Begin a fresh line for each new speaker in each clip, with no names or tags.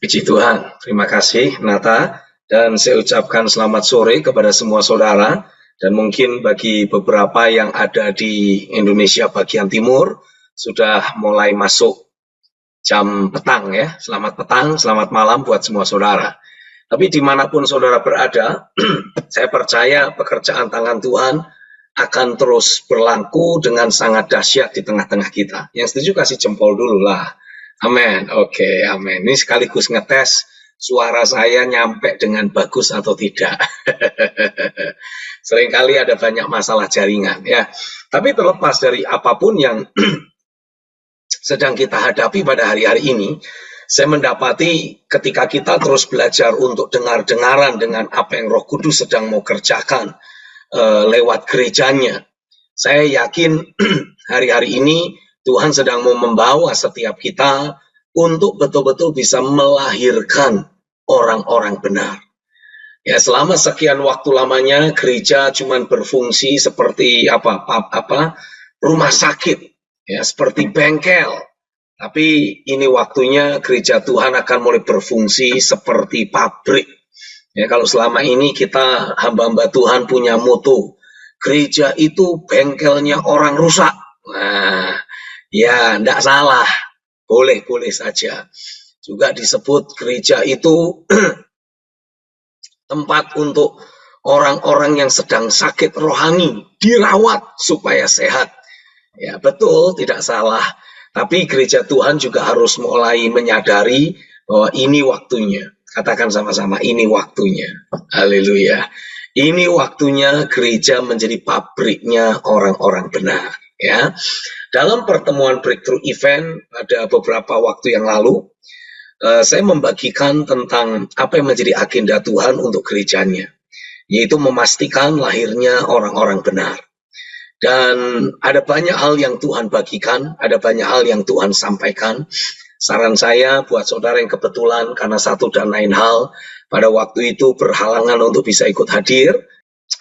Puji Tuhan, terima kasih Nata, dan saya ucapkan selamat sore kepada semua saudara, dan mungkin bagi beberapa yang ada di Indonesia bagian timur, sudah mulai masuk jam petang ya. Selamat petang, selamat malam buat semua saudara. Tapi dimanapun saudara berada, saya percaya pekerjaan tangan Tuhan akan terus berlaku dengan sangat dahsyat di tengah-tengah kita. Yang setuju kasih jempol dulu lah. Amin. Oke, amin. Ini sekaligus ngetes suara saya nyampe dengan bagus atau tidak. Seringkali ada banyak masalah jaringan ya. Tapi terlepas dari apapun yang sedang kita hadapi pada hari-hari ini, saya mendapati ketika kita terus belajar untuk dengar-dengaran dengan apa yang Roh Kudus sedang mau kerjakan lewat gerejanya, saya yakin hari-hari ini Tuhan sedang mau membawa setiap kita untuk betul-betul bisa melahirkan orang-orang benar. Ya, selama sekian waktu lamanya gereja cuma berfungsi seperti rumah sakit, ya, seperti bengkel. Tapi ini waktunya gereja Tuhan akan mulai berfungsi seperti pabrik. Ya, kalau selama ini kita hamba-hamba Tuhan punya moto, gereja itu bengkelnya orang rusak. Nah, ya, enggak salah. Boleh-boleh saja. Juga disebut gereja itu tempat untuk orang-orang yang sedang sakit rohani dirawat supaya sehat. Ya, betul, tidak salah. Tapi gereja Tuhan juga harus mulai menyadari bahwa ini waktunya. Katakan sama-sama, ini waktunya. Haleluya. Ini waktunya gereja menjadi pabriknya orang-orang benar. Ya, dalam pertemuan Breakthrough Event pada beberapa waktu yang lalu, saya membagikan tentang apa yang menjadi agenda Tuhan untuk gerejanya, yaitu memastikan lahirnya orang-orang benar. Dan ada banyak hal yang Tuhan bagikan, ada banyak hal yang Tuhan sampaikan. Saran saya buat saudara yang kebetulan karena satu dan lain hal pada waktu itu berhalangan untuk bisa ikut hadir,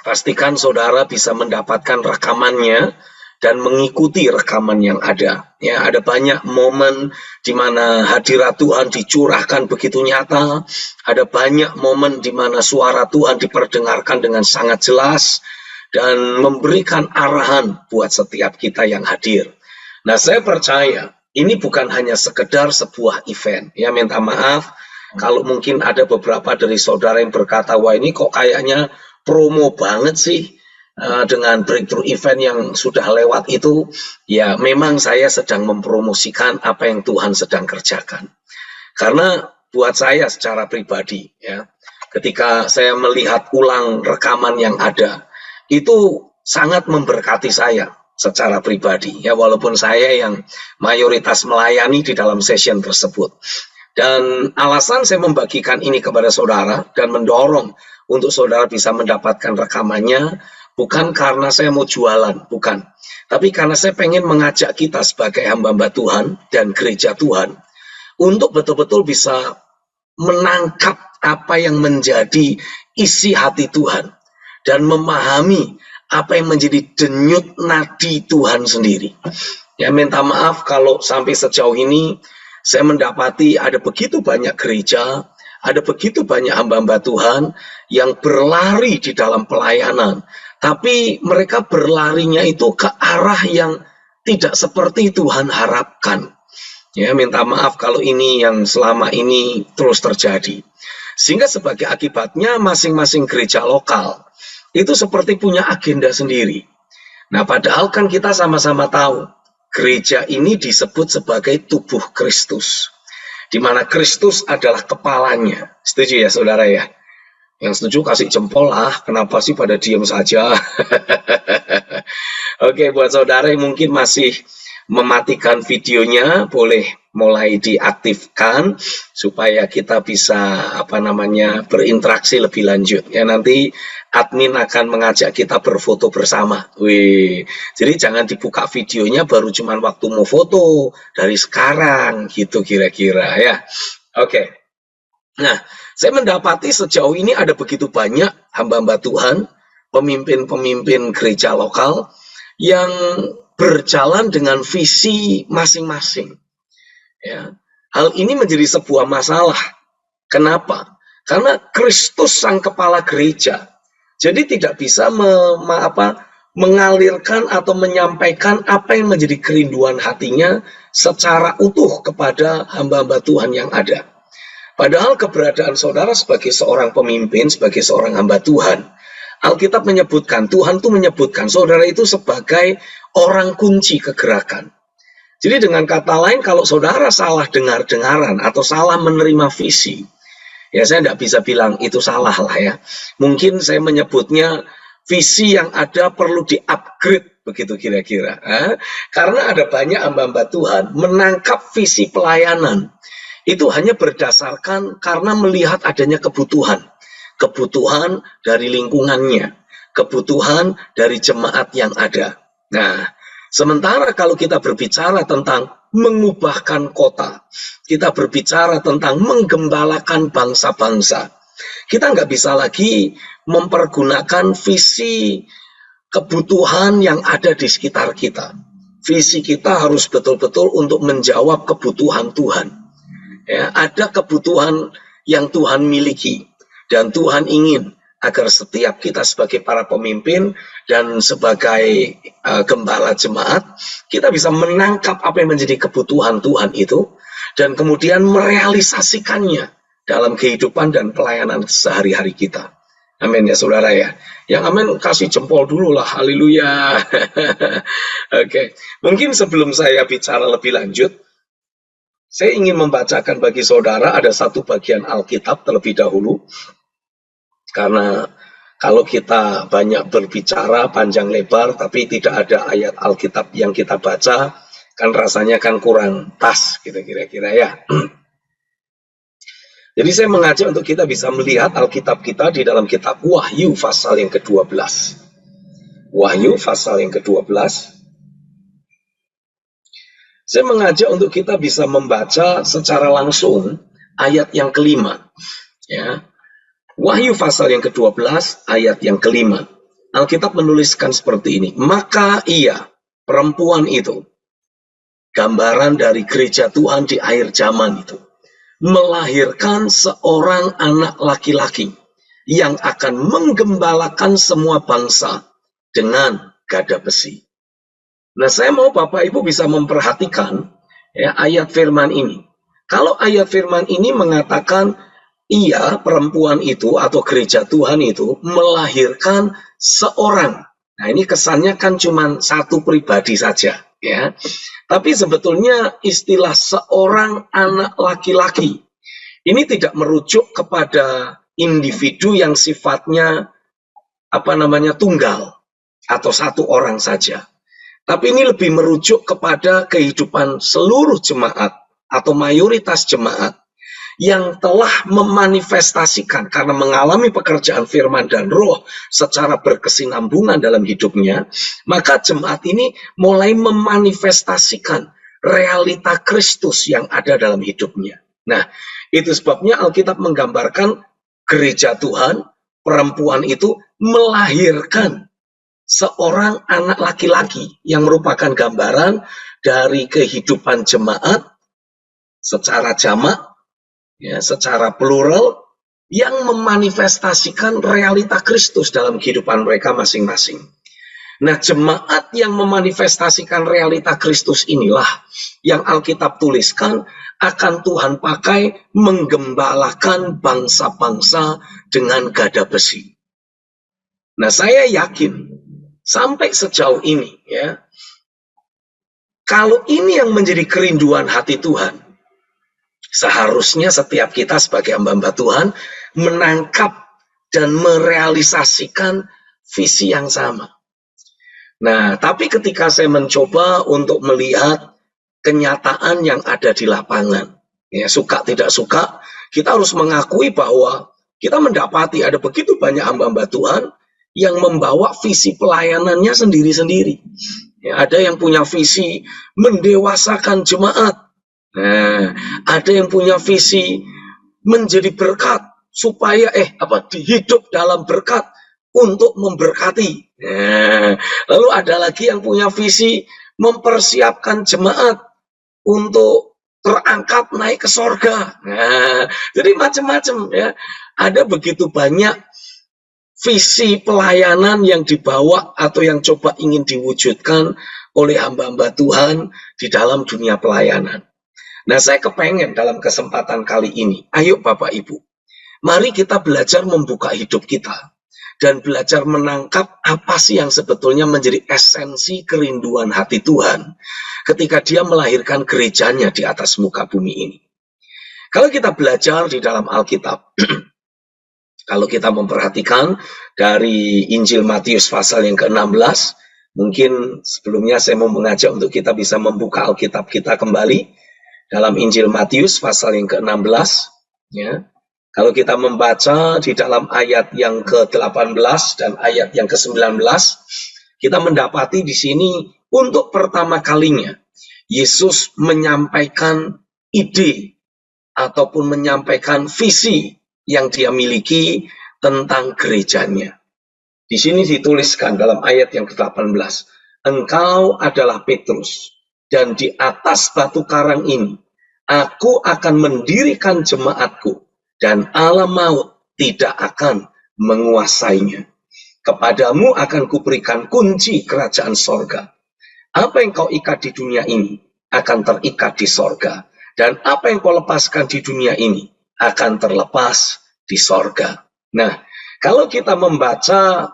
pastikan saudara bisa mendapatkan rekamannya dan mengikuti rekaman yang ada. Ya, ada banyak momen di mana hadirat Tuhan dicurahkan begitu nyata. Ada banyak momen di mana suara Tuhan diperdengarkan dengan sangat jelas dan memberikan arahan buat setiap kita yang hadir. Nah, saya percaya ini bukan hanya sekedar sebuah event. Ya, minta maaf kalau mungkin ada beberapa dari saudara yang berkata, wah ini kok kayaknya promo banget sih. Dengan Breakthrough Event yang sudah lewat itu, ya memang saya sedang mempromosikan apa yang Tuhan sedang kerjakan. Karena buat saya secara pribadi, ya, ketika saya melihat ulang rekaman yang ada, itu sangat memberkati saya secara pribadi. Ya, walaupun saya yang mayoritas melayani di dalam session tersebut. Dan alasan saya membagikan ini kepada saudara dan mendorong untuk saudara bisa mendapatkan rekamannya, bukan karena saya mau jualan, bukan. Tapi karena saya pengen mengajak kita sebagai hamba-hamba Tuhan dan gereja Tuhan untuk betul-betul bisa menangkap apa yang menjadi isi hati Tuhan dan memahami apa yang menjadi denyut nadi Tuhan sendiri. Ya, minta maaf kalau sampai sejauh ini saya mendapati ada begitu banyak gereja, ada begitu banyak hamba-hamba Tuhan yang berlari di dalam pelayanan. Tapi mereka berlarinya itu ke arah yang tidak seperti Tuhan harapkan. Ya, minta maaf kalau ini yang selama ini terus terjadi. Sehingga sebagai akibatnya masing-masing gereja lokal itu seperti punya agenda sendiri. Nah, padahal kan kita sama-sama tahu, gereja ini disebut sebagai tubuh Kristus, di mana Kristus adalah kepalanya. Setuju ya saudara ya? Yang setuju kasih jempol lah, kenapa sih pada diam saja? Oke, buat saudara yang mungkin masih mematikan videonya, boleh mulai diaktifkan supaya kita bisa berinteraksi lebih lanjut. Ya, nanti admin akan mengajak kita berfoto bersama. Wih, jadi jangan dibuka videonya baru cuman waktu mau foto dari sekarang gitu kira-kira ya. Oke. Nah, saya mendapati sejauh ini ada begitu banyak hamba-hamba Tuhan, pemimpin-pemimpin gereja lokal yang berjalan dengan visi masing-masing. Ya, hal ini menjadi sebuah masalah Kenapa? Karena Kristus sang kepala gereja. Jadi tidak bisa mengalirkan atau menyampaikan apa yang menjadi kerinduan hatinya secara utuh kepada hamba-hamba Tuhan yang ada. Padahal keberadaan saudara sebagai seorang pemimpin, sebagai seorang hamba Tuhan, Alkitab menyebutkan, Tuhan tuh menyebutkan saudara itu sebagai orang kunci kegerakan. Jadi dengan kata lain, kalau saudara salah dengar-dengaran atau salah menerima visi, ya saya tidak bisa bilang itu salah lah ya. Mungkin saya menyebutnya visi yang ada perlu di-upgrade, begitu kira-kira. Karena ada banyak hamba-hamba Tuhan menangkap visi pelayanan. Itu hanya berdasarkan karena melihat adanya kebutuhan. Kebutuhan dari lingkungannya. Kebutuhan dari jemaat yang ada. Nah, sementara kalau kita berbicara tentang mengubahkan kota, kita berbicara tentang menggembalakan bangsa-bangsa, kita nggak bisa lagi mempergunakan visi kebutuhan yang ada di sekitar kita. Visi kita harus betul-betul untuk menjawab kebutuhan Tuhan. Ya, ada kebutuhan yang Tuhan miliki, dan Tuhan ingin agar setiap kita sebagai para pemimpin dan sebagai gembala jemaat, kita bisa menangkap apa yang menjadi kebutuhan Tuhan itu, dan kemudian merealisasikannya dalam kehidupan dan pelayanan sehari-hari kita. Amin ya saudara ya. Yang amin kasih jempol dulu lah, haleluya. Oke, mungkin sebelum saya bicara lebih lanjut, saya ingin membacakan bagi saudara ada satu bagian Alkitab terlebih dahulu. Karena kalau kita banyak berbicara panjang lebar tapi tidak ada ayat Alkitab yang kita baca, kan rasanya kan kurang pas gitu kira-kira ya. Jadi saya mengajak untuk kita bisa melihat Alkitab kita di dalam kitab Wahyu pasal yang ke-12. Wahyu pasal yang ke-12. Saya mengajak untuk kita bisa membaca secara langsung ayat yang kelima. Ya. Wahyu pasal yang ke-12 ayat yang kelima. Alkitab menuliskan seperti ini. Maka ia, perempuan itu, gambaran dari gereja Tuhan di akhir zaman itu, melahirkan seorang anak laki-laki yang akan menggembalakan semua bangsa dengan gada besi. Nah, saya mau Bapak Ibu bisa memperhatikan ya, ayat firman ini. Kalau ayat firman ini mengatakan ia, perempuan itu atau gereja Tuhan itu melahirkan seorang. Nah, ini kesannya kan cuma satu pribadi saja, ya. Tapi sebetulnya istilah seorang anak laki-laki ini tidak merujuk kepada individu yang sifatnya tunggal atau satu orang saja. Tapi ini lebih merujuk kepada kehidupan seluruh jemaat atau mayoritas jemaat yang telah memanifestasikan karena mengalami pekerjaan firman dan roh secara berkesinambungan dalam hidupnya, maka jemaat ini mulai memanifestasikan realita Kristus yang ada dalam hidupnya. Nah, itu sebabnya Alkitab menggambarkan gereja Tuhan, perempuan itu melahirkan seorang anak laki-laki yang merupakan gambaran dari kehidupan jemaat secara jamak, ya, secara plural yang memanifestasikan realita Kristus dalam kehidupan mereka masing-masing. Nah, jemaat yang memanifestasikan realita Kristus inilah yang Alkitab tuliskan akan Tuhan pakai menggembalakan bangsa-bangsa dengan gada besi. Nah, saya yakin sampai sejauh ini ya, kalau ini yang menjadi kerinduan hati Tuhan, seharusnya setiap kita sebagai hamba-hamba Tuhan menangkap dan merealisasikan visi yang sama. Nah, tapi ketika saya mencoba untuk melihat kenyataan yang ada di lapangan, ya suka tidak suka, kita harus mengakui bahwa kita mendapati ada begitu banyak hamba-hamba Tuhan yang membawa visi pelayanannya sendiri-sendiri. Ya, ada yang punya visi mendewasakan jemaat. Nah, ada yang punya visi menjadi berkat supaya hidup dalam berkat untuk memberkati. Nah, lalu ada lagi yang punya visi mempersiapkan jemaat untuk terangkat naik ke sorga. Nah, jadi macam-macam ya. Ada begitu banyak visi pelayanan yang dibawa atau yang coba ingin diwujudkan oleh hamba-hamba Tuhan di dalam dunia pelayanan. Nah, saya kepengen dalam kesempatan kali ini, ayo Bapak Ibu, mari kita belajar membuka hidup kita dan belajar menangkap apa sih yang sebetulnya menjadi esensi kerinduan hati Tuhan ketika Dia melahirkan gerejanya di atas muka bumi ini. Kalau kita belajar di dalam Alkitab, kalau kita memperhatikan dari Injil Matius pasal yang ke-16, mungkin sebelumnya saya mau mengajak untuk kita bisa membuka Alkitab kita kembali dalam Injil Matius pasal yang ke-16, ya. Kalau kita membaca di dalam ayat yang ke-18 dan ayat yang ke-19, kita mendapati di sini untuk pertama kalinya Yesus menyampaikan ide ataupun menyampaikan visi yang Dia miliki tentang gerejanya. Di sini dituliskan dalam ayat yang ke-18, engkau adalah Petrus, dan di atas batu karang ini aku akan mendirikan jemaatku, dan alam maut tidak akan menguasainya. Kepadamu akan kuberikan kunci kerajaan sorga. Apa yang kau ikat di dunia ini akan terikat di sorga, dan apa yang kau lepaskan di dunia ini akan terlepas di sorga. Nah, kalau kita membaca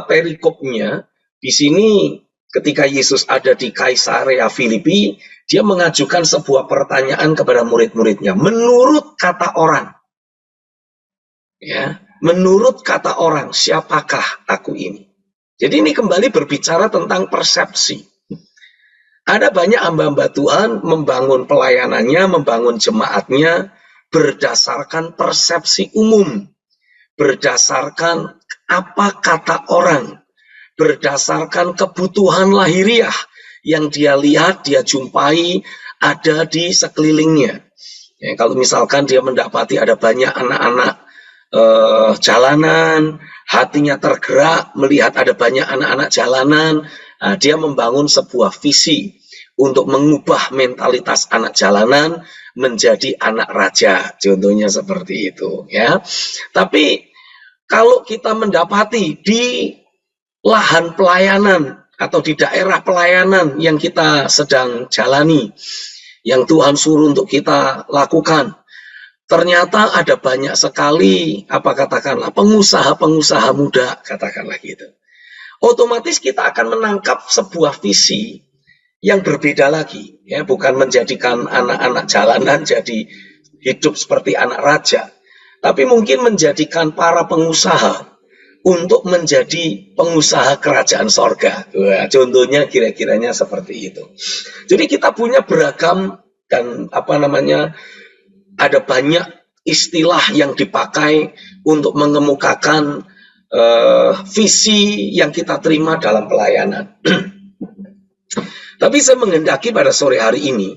perikopnya, di sini ketika Yesus ada di Kaisarea Filipi, Dia mengajukan sebuah pertanyaan kepada murid-muridnya. Menurut kata orang, ya, menurut kata orang, siapakah aku ini? Jadi ini kembali berbicara tentang persepsi. Ada banyak hamba-hamba Tuhan membangun pelayanannya, membangun jemaatnya berdasarkan persepsi umum, berdasarkan apa kata orang, berdasarkan kebutuhan lahiriah yang dia lihat, dia jumpai ada di sekelilingnya. Ya, kalau misalkan dia mendapati ada banyak anak-anak jalanan, hatinya tergerak melihat ada banyak anak-anak jalanan, dia membangun sebuah visi untuk mengubah mentalitas anak jalanan menjadi anak raja, contohnya seperti itu, ya. Tapi kalau kita mendapati di lahan pelayanan atau di daerah pelayanan yang kita sedang jalani, yang Tuhan suruh untuk kita lakukan, ternyata ada banyak sekali katakanlah pengusaha-pengusaha muda, katakanlah gitu. Otomatis kita akan menangkap sebuah visi yang berbeda lagi, ya, bukan menjadikan anak-anak jalanan jadi hidup seperti anak raja, tapi mungkin menjadikan para pengusaha untuk menjadi pengusaha kerajaan sorga. Wah, contohnya kira-kiranya seperti itu. Jadi kita punya beragam dan ada banyak istilah yang dipakai untuk mengemukakan visi yang kita terima dalam pelayanan. Tapi saya menghendaki pada sore hari ini,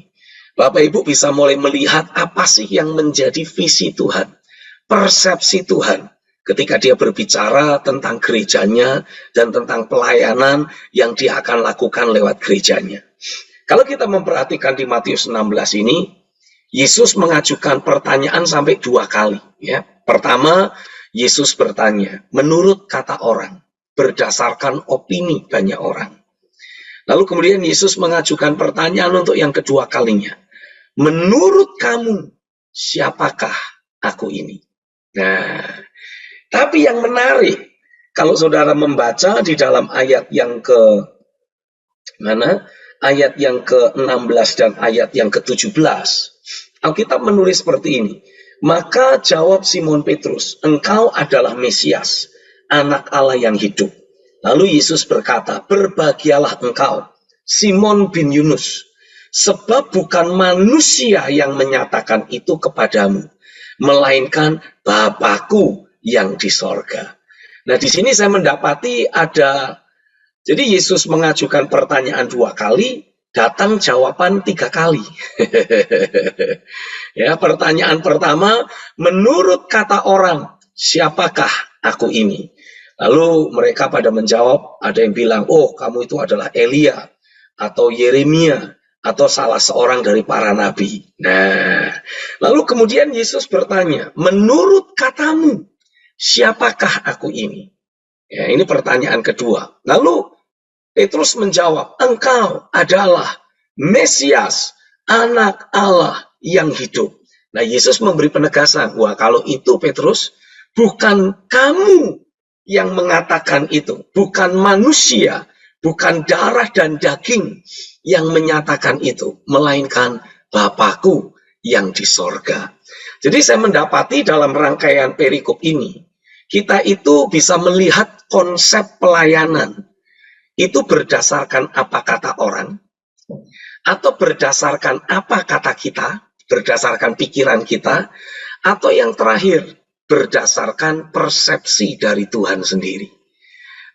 Bapak Ibu bisa mulai melihat apa sih yang menjadi visi Tuhan, persepsi Tuhan, ketika Dia berbicara tentang gerejanya dan tentang pelayanan yang Dia akan lakukan lewat gerejanya. Kalau kita memperhatikan di Matius 16 ini, Yesus mengajukan pertanyaan sampai 2 kali. Ya. Pertama, Yesus bertanya, menurut kata orang, berdasarkan opini banyak orang. Lalu kemudian Yesus mengajukan pertanyaan untuk yang kedua kalinya. Menurut kamu, siapakah aku ini? Nah, tapi yang menarik, kalau saudara membaca di dalam ayat yang ayat yang ke-16 dan ayat yang ke-17, Alkitab menulis seperti ini. Maka jawab Simon Petrus, engkau adalah Mesias, anak Allah yang hidup. Lalu Yesus berkata, berbahagialah engkau, Simon bin Yunus, sebab bukan manusia yang menyatakan itu kepadamu, melainkan Bapa-Ku yang di sorga. Nah, di sini saya mendapati jadi Yesus mengajukan pertanyaan 2 kali, datang jawaban 3 kali. Ya, pertanyaan pertama, menurut kata orang, siapakah aku ini? Lalu mereka pada menjawab, ada yang bilang, oh kamu itu adalah Elia, atau Yeremia, atau salah seorang dari para nabi. Nah, lalu kemudian Yesus bertanya, menurut katamu, siapakah aku ini? Ya, ini pertanyaan kedua. Lalu Petrus menjawab, engkau adalah Mesias, anak Allah yang hidup. Nah, Yesus memberi penegasan, wah kalau itu Petrus, bukan kamu yang mengatakan itu, bukan manusia, bukan darah dan daging yang menyatakan itu, melainkan Bapakku yang di sorga. Jadi saya mendapati dalam rangkaian perikop ini, kita itu bisa melihat konsep pelayanan itu berdasarkan apa kata orang, atau berdasarkan apa kata kita, berdasarkan pikiran kita, atau yang terakhir, berdasarkan persepsi dari Tuhan sendiri.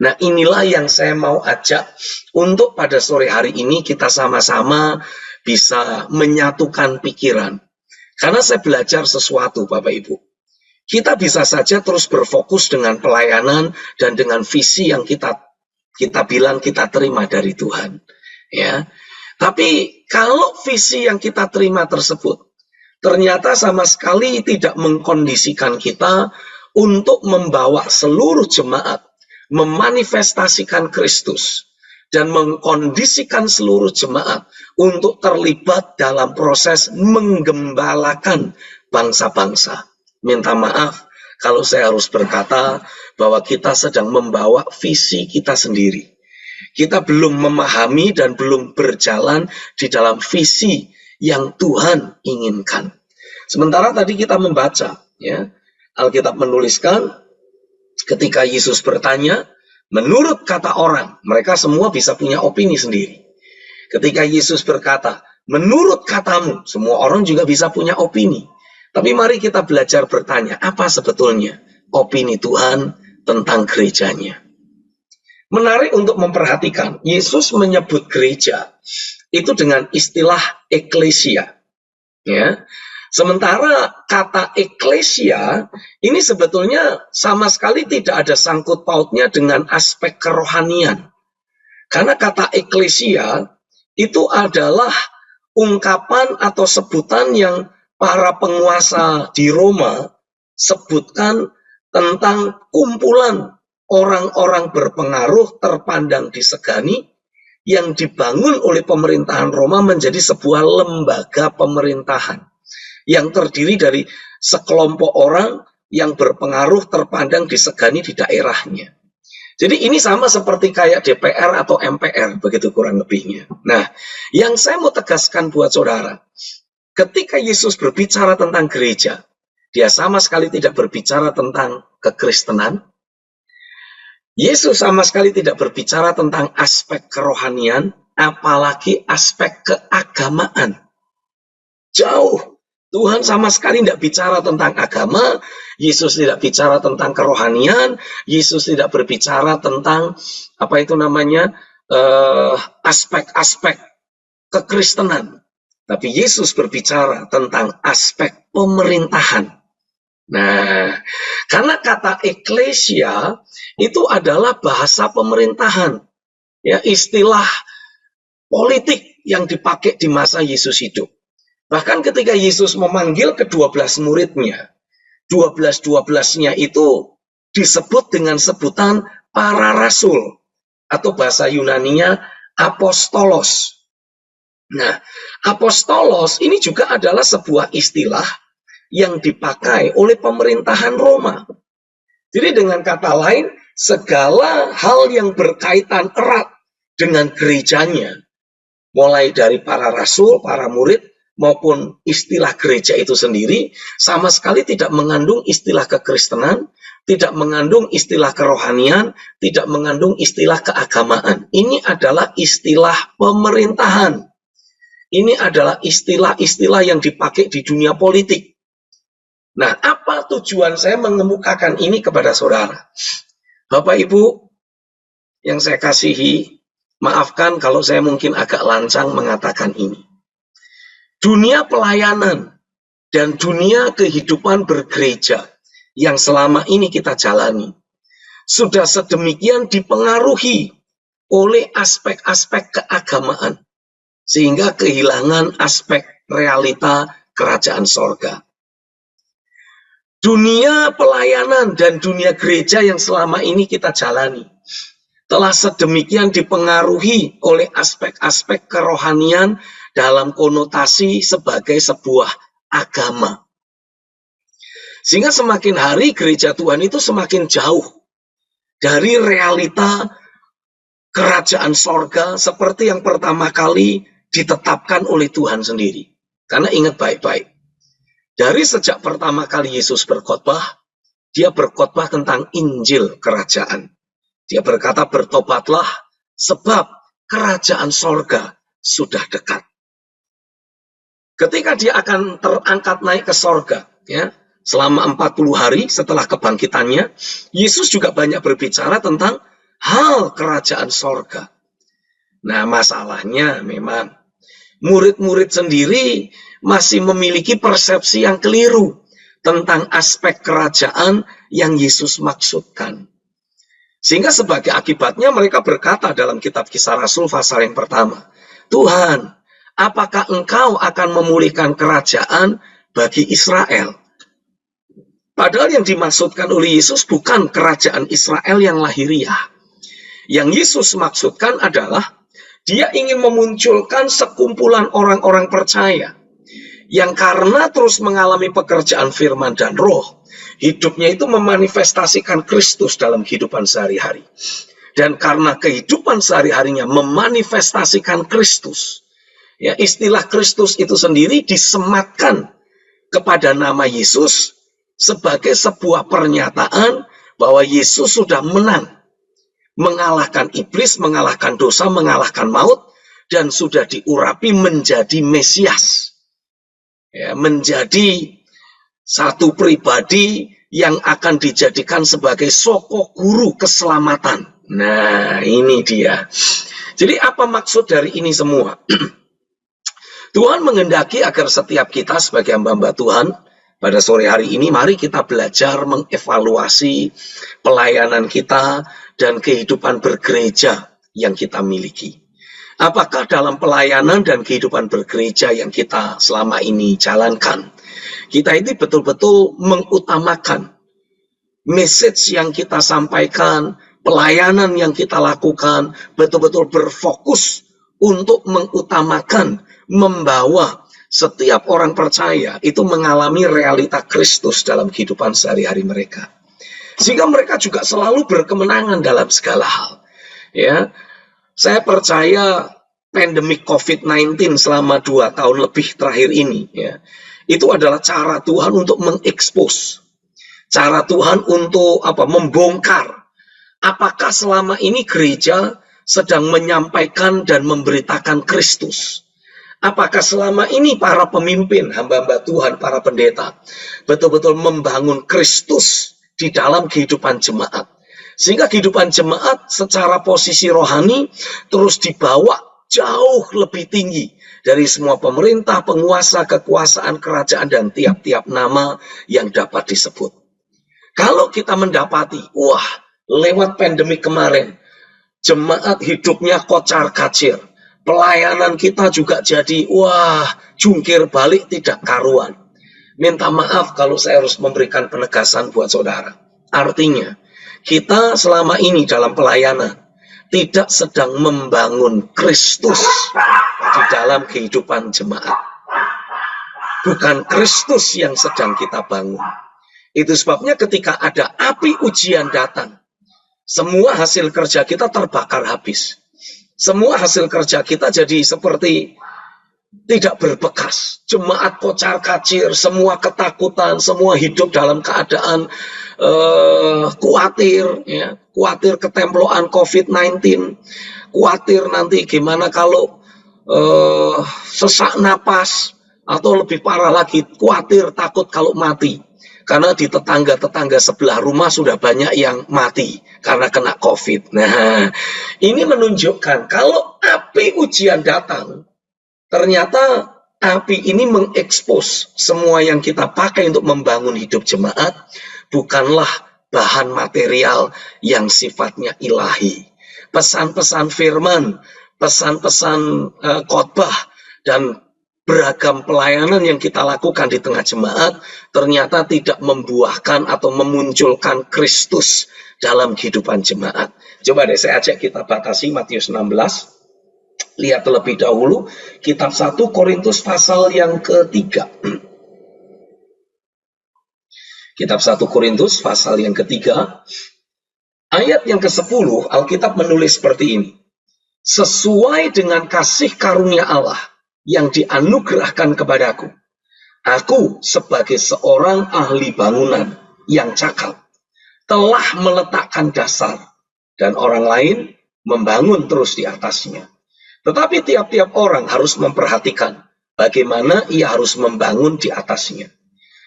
Nah, inilah yang saya mau ajak untuk pada sore hari ini kita sama-sama bisa menyatukan pikiran. Karena saya belajar sesuatu, Bapak Ibu. Kita bisa saja terus berfokus dengan pelayanan dan dengan visi yang kita bilang kita terima dari Tuhan. Ya. Tapi kalau visi yang kita terima tersebut ternyata sama sekali tidak mengkondisikan kita untuk membawa seluruh jemaat memanifestasikan Kristus dan mengkondisikan seluruh jemaat untuk terlibat dalam proses menggembalakan bangsa-bangsa. Minta maaf kalau saya harus berkata bahwa kita sedang membawa visi kita sendiri. Kita belum memahami dan belum berjalan di dalam visi yang Tuhan inginkan. Sementara tadi kita membaca, ya, Alkitab menuliskan ketika Yesus bertanya, menurut kata orang, mereka semua bisa punya opini sendiri. Ketika Yesus berkata, menurut katamu, semua orang juga bisa punya opini. Tapi mari kita belajar bertanya, apa sebetulnya opini Tuhan tentang gerejanya? Menarik untuk memperhatikan, Yesus menyebut gereja itu dengan istilah eklesia. Ya. Sementara kata eklesia ini sebetulnya sama sekali tidak ada sangkut pautnya dengan aspek kerohanian. Karena kata eklesia itu adalah ungkapan atau sebutan yang para penguasa di Roma sebutkan tentang kumpulan orang-orang berpengaruh terpandang disegani yang dibangun oleh pemerintahan Roma menjadi sebuah lembaga pemerintahan yang terdiri dari sekelompok orang yang berpengaruh terpandang disegani di daerahnya. Jadi ini sama seperti kayak DPR atau MPR, begitu kurang lebihnya. Nah, yang saya mau tegaskan buat saudara, ketika Yesus berbicara tentang gereja, dia sama sekali tidak berbicara tentang kekristenan. Yesus sama sekali tidak berbicara tentang aspek kerohanian, apalagi aspek keagamaan. Jauh. Tuhan sama sekali tidak bicara tentang agama, Yesus tidak bicara tentang kerohanian, Yesus tidak berbicara tentang apa itu namanya aspek-aspek kekristenan. Tapi Yesus berbicara tentang aspek pemerintahan. Nah, karena kata eklesia itu adalah bahasa pemerintahan, ya, istilah politik yang dipakai di masa Yesus hidup. Bahkan ketika Yesus memanggil ke-12 muridnya, 12-12-nya itu disebut dengan sebutan para rasul, atau bahasa Yunaninya apostolos. Nah, apostolos ini juga adalah sebuah istilah yang dipakai oleh pemerintahan Roma. Jadi dengan kata lain, segala hal yang berkaitan erat dengan gerejanya, mulai dari para rasul, para murid, maupun istilah gereja itu sendiri, sama sekali tidak mengandung istilah kekristenan, tidak mengandung istilah kerohanian, tidak mengandung istilah keagamaan. Ini adalah istilah pemerintahan. Ini adalah istilah-istilah yang dipakai di dunia politik. Nah, apa tujuan saya mengemukakan ini kepada saudara? Bapak Ibu yang saya kasihi, maafkan kalau saya mungkin agak lancang mengatakan ini. Dunia pelayanan dan dunia kehidupan bergereja yang selama ini kita jalani sudah sedemikian dipengaruhi oleh aspek-aspek keagamaan. sehingga kehilangan aspek realita kerajaan sorga. Dunia pelayanan dan dunia gereja yang selama ini kita jalani telah sedemikian dipengaruhi oleh aspek-aspek kerohanian dalam konotasi sebagai sebuah agama. Sehingga semakin hari gereja Tuhan itu semakin jauh dari realita kerajaan sorga seperti yang pertama kali ditetapkan oleh Tuhan sendiri. Karena ingat baik-baik, dari sejak pertama kali Yesus berkhotbah, dia berkhotbah tentang Injil kerajaan. Dia berkata, bertobatlah sebab kerajaan sorga sudah dekat. Ketika dia akan terangkat naik ke sorga, ya, selama 40 hari setelah kebangkitannya, Yesus juga banyak berbicara tentang hal kerajaan sorga. Nah, masalahnya memang murid-murid sendiri masih memiliki persepsi yang keliru tentang aspek kerajaan yang Yesus maksudkan. Sehingga sebagai akibatnya mereka berkata dalam kitab Kisah Rasul pasal yang pertama, Tuhan, apakah engkau akan memulihkan kerajaan bagi Israel? Padahal yang dimaksudkan oleh Yesus bukan kerajaan Israel yang lahiriah. Yang Yesus maksudkan adalah dia ingin memunculkan sekumpulan orang-orang percaya yang karena terus mengalami pekerjaan firman dan roh, hidupnya itu memanifestasikan Kristus dalam kehidupan sehari-hari. Dan karena kehidupan sehari-harinya memanifestasikan Kristus, ya, istilah Kristus itu sendiri disematkan kepada nama Yesus sebagai sebuah pernyataan bahwa Yesus sudah menang, mengalahkan iblis, mengalahkan dosa, mengalahkan maut, dan sudah diurapi menjadi Mesias. Ya, menjadi satu pribadi yang akan dijadikan sebagai soko guru keselamatan. Nah, ini dia. Jadi apa maksud dari ini semua? Tuhan menghendaki agar setiap kita sebagai hamba-hamba Tuhan pada sore hari ini, mari kita belajar mengevaluasi pelayanan kita dan kehidupan bergereja yang kita miliki. Apakah dalam pelayanan dan kehidupan bergereja yang kita selama ini jalankan, kita ini betul-betul mengutamakan message yang kita sampaikan, pelayanan yang kita lakukan, betul-betul berfokus untuk mengutamakan, membawa setiap orang percaya itu mengalami realita Kristus dalam kehidupan sehari-hari mereka. Sehingga mereka juga selalu berkemenangan dalam segala hal. Ya, saya percaya pandemik COVID-19 selama 2 tahun lebih terakhir ini, ya, itu adalah cara Tuhan untuk mengekspos, cara Tuhan untuk membongkar apakah selama ini gereja sedang menyampaikan dan memberitakan Kristus. Apakah selama ini para pemimpin, hamba-hamba Tuhan, para pendeta betul-betul membangun Kristus di dalam kehidupan jemaat. Sehingga kehidupan jemaat secara posisi rohani terus dibawa jauh lebih tinggi dari semua pemerintah, penguasa, kekuasaan, kerajaan, dan tiap-tiap nama yang dapat disebut. Kalau kita mendapati, wah, lewat pandemi kemarin, jemaat hidupnya kocar-kacir, pelayanan kita juga jadi, wah, jungkir balik tidak karuan. Minta maaf kalau saya harus memberikan penegasan buat saudara. Artinya, kita selama ini dalam pelayanan tidak sedang membangun Kristus di dalam kehidupan jemaat. Bukan Kristus yang sedang kita bangun. Itu sebabnya ketika ada api ujian datang, semua hasil kerja kita terbakar habis. Semua hasil kerja kita jadi seperti tidak berbekas. Jemaat kocar-kacir, semua ketakutan, semua hidup dalam keadaan khawatir, ya, khawatir ketemploan COVID-19, khawatir nanti gimana kalau sesak napas, atau lebih parah lagi, khawatir takut kalau mati. Karena di tetangga-tetangga sebelah rumah sudah banyak yang mati karena kena COVID. Nah, ini menunjukkan kalau api ujian datang, ternyata api ini mengekspos semua yang kita pakai untuk membangun hidup jemaat bukanlah bahan material yang sifatnya ilahi. Pesan-pesan firman, pesan-pesan khotbah dan beragam pelayanan yang kita lakukan di tengah jemaat ternyata tidak membuahkan atau memunculkan Kristus dalam kehidupan jemaat. Coba deh saya ajak kita batasi Matius 16. Lihat terlebih dahulu kitab 1 Korintus pasal yang ketiga. Kitab 1 Korintus pasal yang ketiga, ayat yang ke-10, Alkitab menulis seperti ini. Sesuai dengan kasih karunia Allah yang dianugerahkan kepadaku, aku sebagai seorang ahli bangunan yang cakap telah meletakkan dasar dan orang lain membangun terus di atasnya. Tetapi tiap-tiap orang harus memperhatikan bagaimana ia harus membangun di atasnya.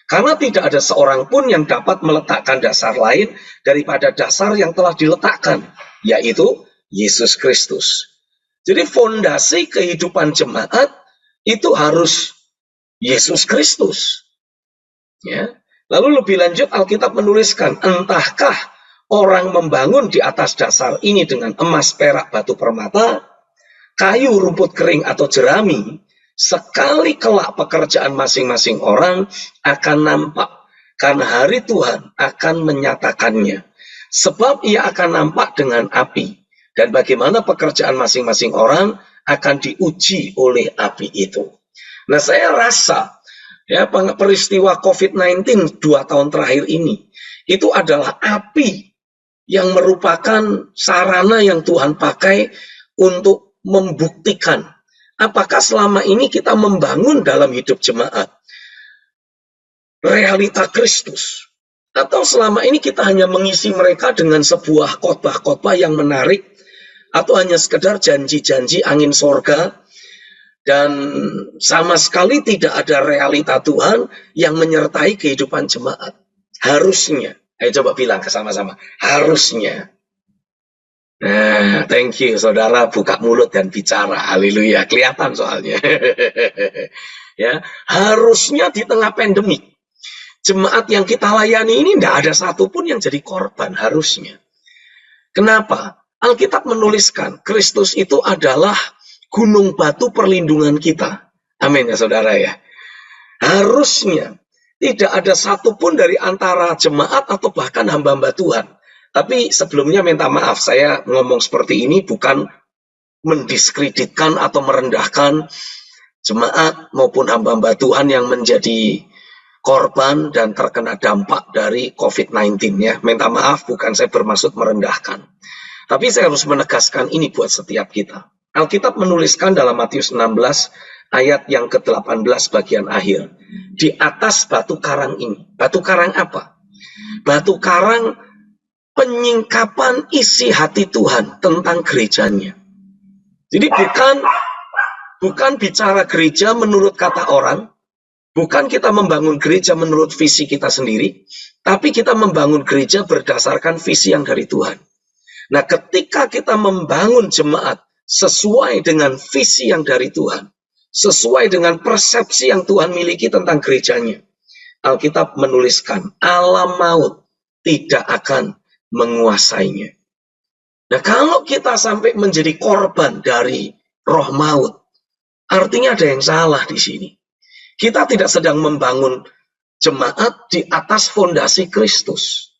Karena tidak ada seorang pun yang dapat meletakkan dasar lain daripada dasar yang telah diletakkan, yaitu Yesus Kristus. Jadi fondasi kehidupan jemaat itu harus Yesus Kristus. Ya. Lalu lebih lanjut Alkitab menuliskan, entahkah orang membangun di atas dasar ini dengan emas, perak, batu permata, kayu, rumput kering, atau jerami, sekali kelak pekerjaan masing-masing orang akan nampak, karena hari Tuhan akan menyatakannya. Sebab ia akan nampak dengan api, dan bagaimana pekerjaan masing-masing orang akan diuji oleh api itu. Nah, saya rasa ya peristiwa COVID-19 2 tahun terakhir ini, itu adalah api yang merupakan sarana yang Tuhan pakai untuk membuktikan apakah selama ini kita membangun dalam hidup jemaat realita Kristus, atau selama ini kita hanya mengisi mereka dengan sebuah khotbah-khotbah yang menarik, atau hanya sekedar janji-janji angin sorga, dan sama sekali tidak ada realita Tuhan yang menyertai kehidupan jemaat. Harusnya, ayo coba bilang sama-sama, harusnya. Nah, thank you saudara, buka mulut dan bicara, haleluya, kelihatan soalnya. Ya, harusnya di tengah pandemik, jemaat yang kita layani ini tidak ada satupun yang jadi korban, harusnya. Kenapa? Alkitab menuliskan Kristus itu adalah gunung batu perlindungan kita. Amin ya saudara ya. Harusnya tidak ada satupun dari antara jemaat atau bahkan hamba-hamba Tuhan. Tapi sebelumnya minta maaf, saya ngomong seperti ini bukan mendiskreditkan atau merendahkan jemaat maupun hamba-hamba Tuhan yang menjadi korban dan terkena dampak dari COVID-19 ya. Minta maaf, bukan saya bermaksud merendahkan. Tapi saya harus menegaskan ini buat setiap kita. Alkitab menuliskan dalam Matius 16 ayat yang ke-18 bagian akhir. Di atas batu karang ini. Batu karang apa? Batu karang penyingkapan isi hati Tuhan tentang gerejanya. Jadi bukan bicara gereja menurut kata orang, bukan kita membangun gereja menurut visi kita sendiri, tapi kita membangun gereja berdasarkan visi yang dari Tuhan. Nah, ketika kita membangun jemaat sesuai dengan visi yang dari Tuhan, sesuai dengan persepsi yang Tuhan miliki tentang gerejanya, Alkitab menuliskan alam maut tidak akan menguasainya. Nah, kalau kita sampai menjadi korban dari roh maut, artinya ada yang salah di sini. Kita tidak sedang membangun jemaat di atas fondasi Kristus.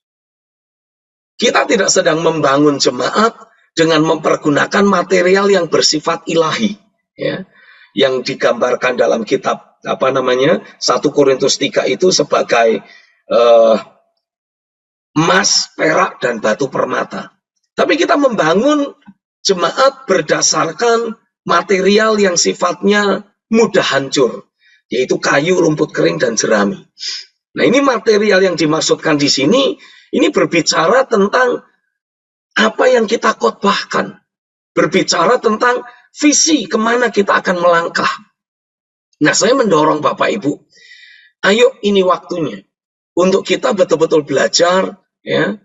Kita tidak sedang membangun jemaat dengan mempergunakan material yang bersifat ilahi, ya, yang digambarkan dalam kitab 1 Korintus 3 itu sebagai emas, perak, dan batu permata. Tapi kita membangun jemaat berdasarkan material yang sifatnya mudah hancur, yaitu kayu, rumput kering, dan jerami. Nah, ini material yang dimaksudkan di sini, ini berbicara tentang apa yang kita khotbahkan. Berbicara tentang visi kemana kita akan melangkah. Nah, saya mendorong Bapak Ibu, ayo ini waktunya untuk kita betul-betul belajar, ya,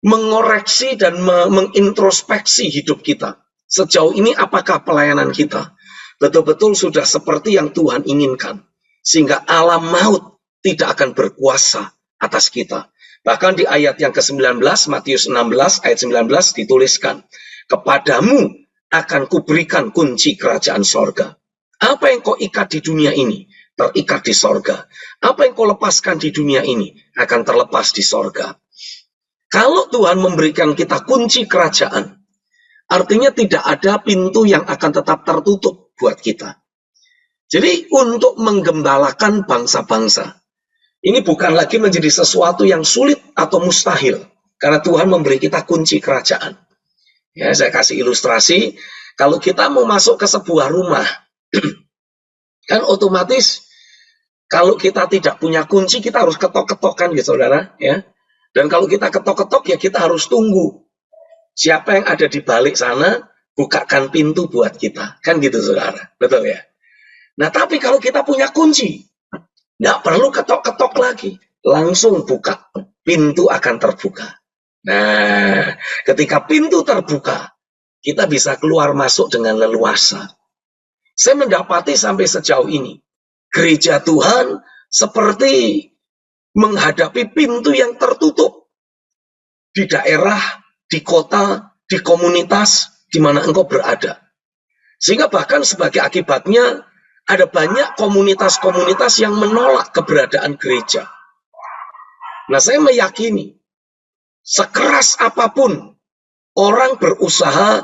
mengoreksi dan mengintrospeksi hidup kita. Sejauh ini apakah pelayanan kita betul-betul sudah seperti yang Tuhan inginkan, sehingga alam maut tidak akan berkuasa atas kita. Bahkan di ayat yang ke-19, Matius 16 ayat 19 dituliskan, kepadamu akan kuberikan kunci kerajaan sorga. Apa yang kau ikat di dunia ini, terikat di sorga. Apa yang kau lepaskan di dunia ini, akan terlepas di sorga. Kalau Tuhan memberikan kita kunci kerajaan, artinya tidak ada pintu yang akan tetap tertutup buat kita. Jadi untuk menggembalakan bangsa-bangsa, ini bukan lagi menjadi sesuatu yang sulit atau mustahil, karena Tuhan memberi kita kunci kerajaan. Ya, saya kasih ilustrasi, kalau kita mau masuk ke sebuah rumah, kan otomatis kalau kita tidak punya kunci, kita harus ketok-ketokan gitu, saudara. Ya. Dan kalau kita ketok-ketok, ya kita harus tunggu. Siapa yang ada di balik sana, bukakan pintu buat kita. Kan gitu, saudara. Betul ya? Nah, tapi kalau kita punya kunci, nggak perlu ketok-ketok lagi. Langsung buka. Pintu akan terbuka. Nah, ketika pintu terbuka, kita bisa keluar masuk dengan leluasa. Saya mendapati sampai sejauh ini, gereja Tuhan seperti menghadapi pintu yang tertutup. Di daerah, di kota, di komunitas, di mana engkau berada. Sehingga bahkan sebagai akibatnya, ada banyak komunitas-komunitas yang menolak keberadaan gereja. Nah, saya meyakini, sekeras apapun orang berusaha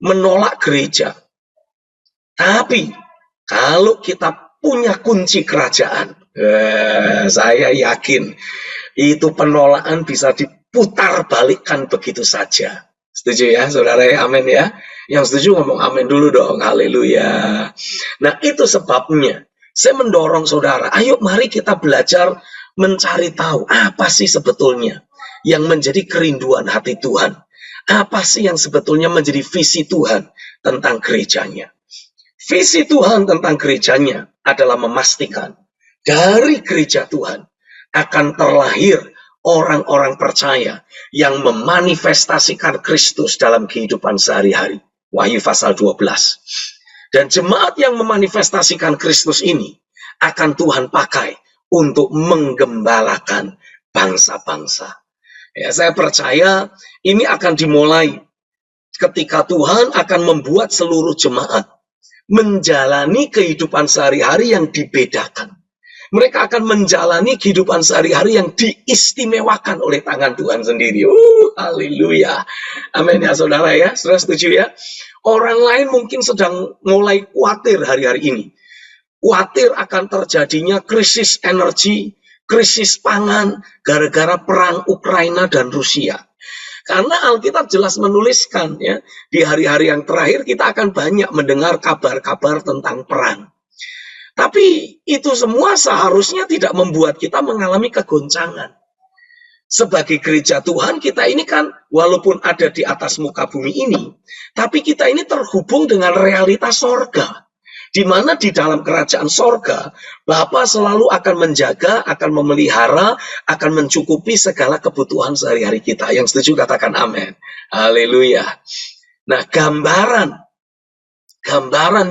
menolak gereja, tapi kalau kita punya kunci kerajaan, saya yakin itu penolakan bisa diputar balikkan begitu saja. Setuju ya, saudara ya? Amin ya. Yang setuju ngomong amin dulu dong. Haleluya. Nah, itu sebabnya saya mendorong saudara, ayo mari kita belajar mencari tahu apa sih sebetulnya yang menjadi kerinduan hati Tuhan. Apa sih yang sebetulnya menjadi visi Tuhan tentang gerejanya. Visi Tuhan tentang gerejanya adalah memastikan dari gereja Tuhan akan terlahir orang-orang percaya yang memanifestasikan Kristus dalam kehidupan sehari-hari. Wahyu pasal 12. Dan jemaat yang memanifestasikan Kristus ini akan Tuhan pakai untuk menggembalakan bangsa-bangsa. Ya, saya percaya ini akan dimulai ketika Tuhan akan membuat seluruh jemaat menjalani kehidupan sehari-hari yang dibedakan. Mereka akan menjalani kehidupan sehari-hari yang diistimewakan oleh tangan Tuhan sendiri. Haleluya. Amin ya saudara ya. Saudara setuju ya? Orang lain mungkin sedang mulai khawatir hari-hari ini. Khawatir akan terjadinya krisis energi, krisis pangan, gara-gara perang Ukraina dan Rusia. Karena Alkitab jelas menuliskan ya, di hari-hari yang terakhir kita akan banyak mendengar kabar-kabar tentang perang. Tapi itu semua seharusnya tidak membuat kita mengalami kegoncangan. Sebagai gereja Tuhan, kita ini kan walaupun ada di atas muka bumi ini, tapi kita ini terhubung dengan realitas sorga. Di mana di dalam kerajaan sorga, Bapa selalu akan menjaga, akan memelihara, akan mencukupi segala kebutuhan sehari-hari kita. Yang setuju katakan amin. Haleluya. Nah, gambaran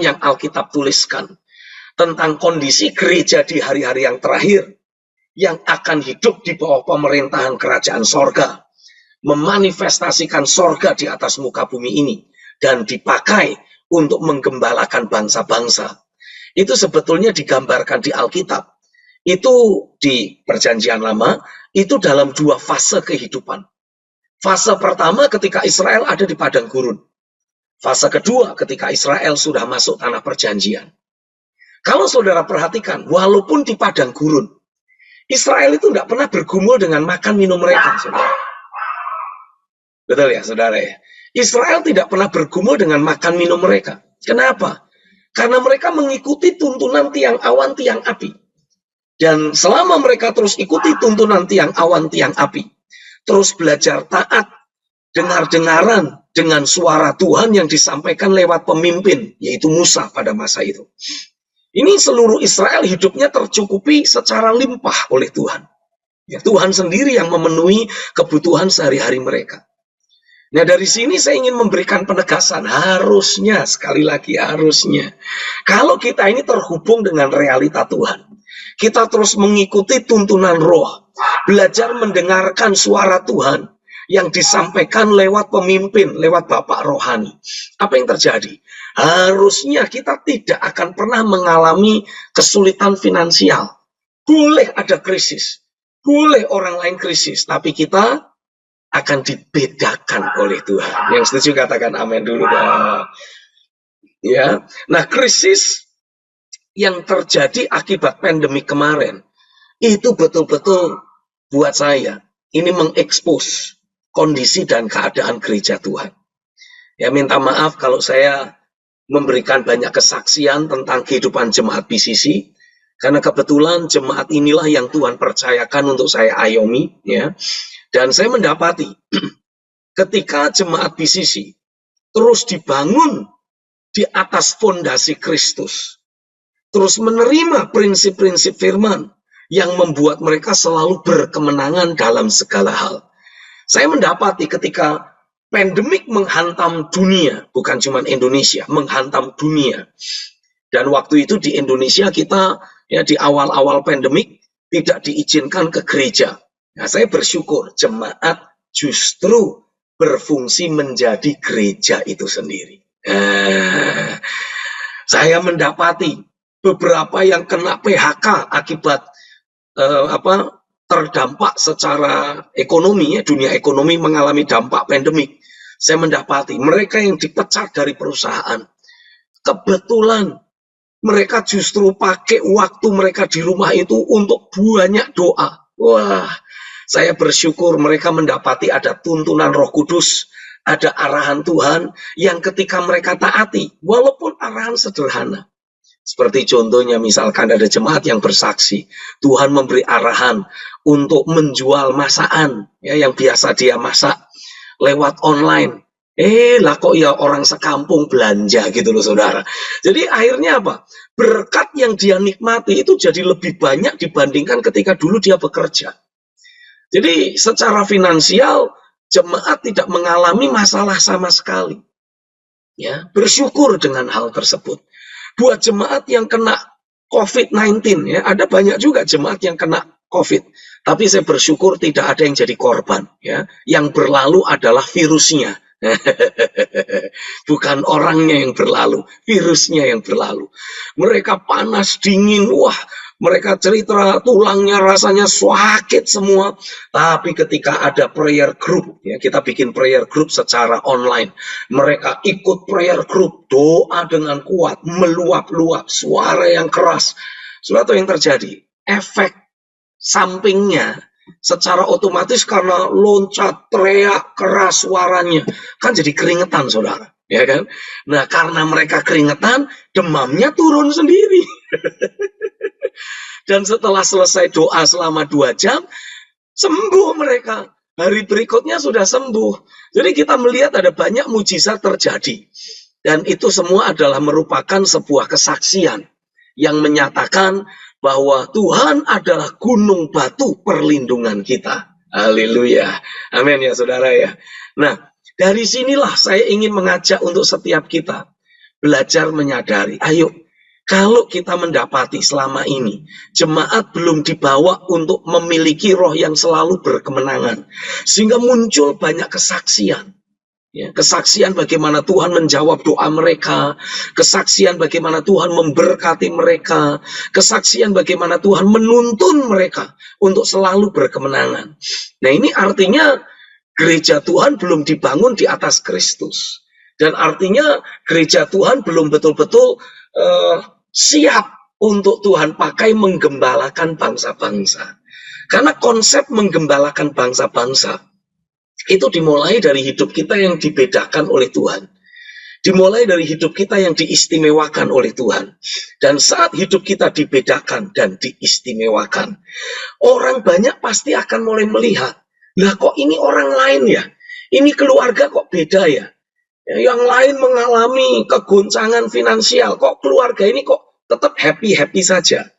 yang Alkitab tuliskan tentang kondisi gereja di hari-hari yang terakhir yang akan hidup di bawah pemerintahan kerajaan sorga, memanifestasikan sorga di atas muka bumi ini dan dipakai untuk menggembalakan bangsa-bangsa. Itu sebetulnya digambarkan di Alkitab. Itu di Perjanjian Lama, itu dalam dua fase kehidupan. Fase pertama ketika Israel ada di padang gurun. Fase kedua ketika Israel sudah masuk tanah perjanjian. Kalau saudara perhatikan, walaupun di padang gurun, Israel itu tidak pernah bergumul dengan makan minum mereka. Saudara. Betul ya, saudara ya? Israel tidak pernah bergumul dengan makan minum mereka. Kenapa? Karena mereka mengikuti tuntunan tiang awan, tiang api. Dan selama mereka terus ikuti tuntunan tiang awan, tiang api, terus belajar taat, dengar-dengaran dengan suara Tuhan yang disampaikan lewat pemimpin, yaitu Musa pada masa itu. Ini seluruh Israel hidupnya tercukupi secara limpah oleh Tuhan. Ya, Tuhan sendiri yang memenuhi kebutuhan sehari-hari mereka. Nah, dari sini saya ingin memberikan penegasan, harusnya, sekali lagi harusnya, kalau kita ini terhubung dengan realita Tuhan, kita terus mengikuti tuntunan roh, belajar mendengarkan suara Tuhan, yang disampaikan lewat pemimpin, lewat bapak rohani. Apa yang terjadi? Harusnya kita tidak akan pernah mengalami kesulitan finansial. Boleh ada krisis, boleh orang lain krisis, tapi kita akan dibedakan oleh Tuhan. Yang setuju katakan amin dulu, Pak. Ya, nah krisis yang terjadi akibat pandemi kemarin itu betul-betul buat saya ini mengekspos kondisi dan keadaan gereja Tuhan. Ya, minta maaf kalau saya memberikan banyak kesaksian tentang kehidupan jemaat BCC, karena kebetulan jemaat inilah yang Tuhan percayakan untuk saya ayomi, ya. Dan saya mendapati ketika jemaat BCC terus dibangun di atas fondasi Kristus, terus menerima prinsip-prinsip firman yang membuat mereka selalu berkemenangan dalam segala hal. Saya mendapati ketika pandemik menghantam dunia, bukan cuma Indonesia, menghantam dunia. Dan waktu itu di Indonesia kita ya di awal-awal pandemik tidak diizinkan ke gereja. Nah, saya bersyukur jemaat justru berfungsi menjadi gereja itu sendiri. Saya mendapati beberapa yang kena PHK akibat terdampak secara ekonomi, ya, dunia ekonomi mengalami dampak pandemik. Saya mendapati mereka yang dipecat dari perusahaan, kebetulan mereka justru pakai waktu mereka di rumah itu untuk banyak doa. Wah, saya bersyukur mereka mendapati ada tuntunan Roh Kudus, ada arahan Tuhan yang ketika mereka taati, walaupun arahan sederhana. Seperti contohnya misalkan ada jemaat yang bersaksi, Tuhan memberi arahan untuk menjual masakan ya, yang biasa dia masak lewat online. Lah kok ya orang sekampung belanja gitu loh saudara. Jadi akhirnya apa? Berkat yang dia nikmati itu jadi lebih banyak dibandingkan ketika dulu dia bekerja. Jadi secara finansial jemaat tidak mengalami masalah sama sekali. Ya, bersyukur dengan hal tersebut. Buat jemaat yang kena COVID-19, ya, ada banyak juga jemaat yang kena COVID. Tapi saya bersyukur tidak ada yang jadi korban. Ya. Yang berlalu adalah virusnya. Bukan orangnya yang berlalu, virusnya yang berlalu. Mereka panas, dingin, wah, mereka cerita tulangnya rasanya sakit semua. Tapi ketika ada prayer group, ya, kita bikin prayer group secara online. Mereka ikut prayer group, doa dengan kuat, meluap-luap, suara yang keras. Suatu yang terjadi, efek sampingnya secara otomatis karena loncat, teriak, keras suaranya, kan jadi keringetan saudara, ya kan? Nah karena mereka keringetan, demamnya turun sendiri. Dan setelah selesai doa selama 2 jam, sembuh mereka. Hari berikutnya sudah sembuh. Jadi kita melihat ada banyak mujizat terjadi. Dan itu semua adalah merupakan sebuah kesaksian yang menyatakan bahwa Tuhan adalah gunung batu perlindungan kita. Haleluya. Amin ya saudara ya. Nah, dari sinilah saya ingin mengajak untuk setiap kita belajar menyadari. Ayo, kalau kita mendapati selama ini jemaat belum dibawa untuk memiliki roh yang selalu berkemenangan, sehingga muncul banyak kesaksian. Ya, kesaksian bagaimana Tuhan menjawab doa mereka, kesaksian bagaimana Tuhan memberkati mereka, kesaksian bagaimana Tuhan menuntun mereka untuk selalu berkemenangan. Nah ini artinya gereja Tuhan belum dibangun di atas Kristus. Dan artinya gereja Tuhan belum betul-betul siap untuk Tuhan pakai menggembalakan bangsa-bangsa. Karena konsep menggembalakan bangsa-bangsa itu dimulai dari hidup kita yang dibedakan oleh Tuhan. Dimulai dari hidup kita yang diistimewakan oleh Tuhan. Dan saat hidup kita dibedakan dan diistimewakan, orang banyak pasti akan mulai melihat, lah kok ini orang lain ya? Ini keluarga kok beda ya? Yang lain mengalami kegoncangan finansial, kok keluarga ini kok tetap happy-happy saja?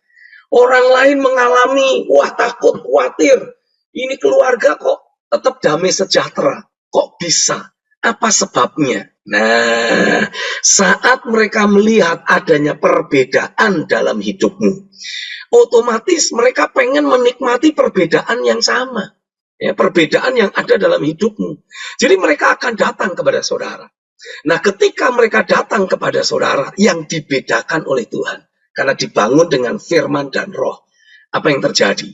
Orang lain mengalami, wah takut, khawatir, ini keluarga kok tetap damai sejahtera. Kok bisa? Apa sebabnya? Nah, saat mereka melihat adanya perbedaan dalam hidupmu, otomatis mereka pengen menikmati perbedaan yang sama. Ya, perbedaan yang ada dalam hidupmu. Jadi mereka akan datang kepada saudara. Nah, ketika mereka datang kepada saudara yang dibedakan oleh Tuhan, karena dibangun dengan firman dan roh, apa yang terjadi?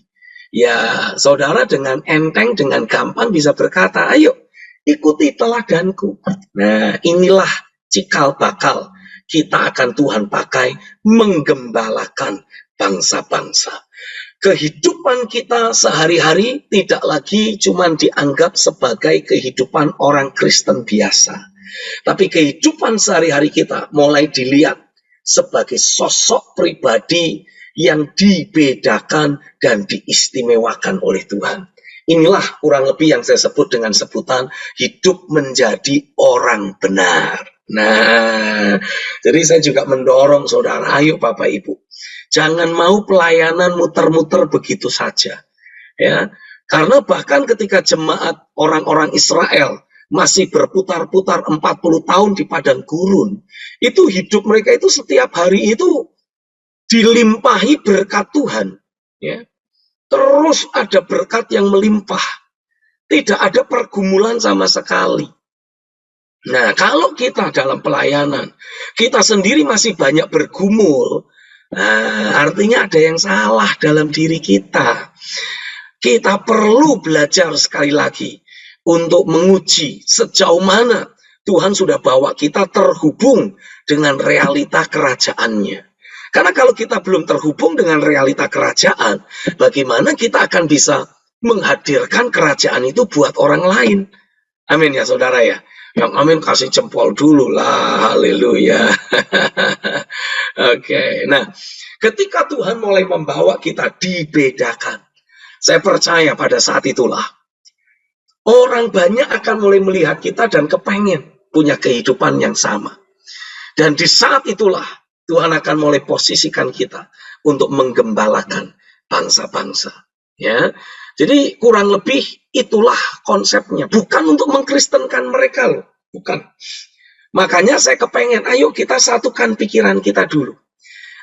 Ya, saudara dengan enteng, dengan gampang bisa berkata, ayo ikuti teladanku. Nah, inilah cikal bakal kita akan Tuhan pakai menggembalakan bangsa-bangsa. Kehidupan kita sehari-hari tidak lagi cuma dianggap sebagai kehidupan orang Kristen biasa. Tapi kehidupan sehari-hari kita mulai dilihat sebagai sosok pribadi yang dibedakan dan diistimewakan oleh Tuhan. Inilah kurang lebih yang saya sebut dengan sebutan hidup menjadi orang benar. Nah, jadi saya juga mendorong saudara, ayo Bapak Ibu, jangan mau pelayanan muter-muter begitu saja. Ya, karena bahkan ketika jemaat orang-orang Israel masih berputar-putar 40 tahun di padang gurun, itu hidup mereka itu setiap hari itu dilimpahi berkat Tuhan. Ya. Terus ada berkat yang melimpah. Tidak ada pergumulan sama sekali. Nah, kalau kita dalam pelayanan, kita sendiri masih banyak bergumul, nah, artinya ada yang salah dalam diri kita. Kita perlu belajar sekali lagi untuk menguji sejauh mana Tuhan sudah bawa kita terhubung dengan realita kerajaannya. Karena kalau kita belum terhubung dengan realita kerajaan, bagaimana kita akan bisa menghadirkan kerajaan itu buat orang lain? Amin ya saudara ya. Yang amin kasih jempol dulu lah, haleluya. Oke, nah ketika Tuhan mulai membawa kita dibedakan, saya percaya pada saat itulah orang banyak akan mulai melihat kita dan kepengen punya kehidupan yang sama. Dan di saat itulah Tuhan akan mulai posisikan kita untuk menggembalakan bangsa-bangsa. Ya, jadi kurang lebih itulah konsepnya. Bukan untuk mengkristenkan mereka loh, bukan. Makanya saya kepengen, ayo kita satukan pikiran kita dulu.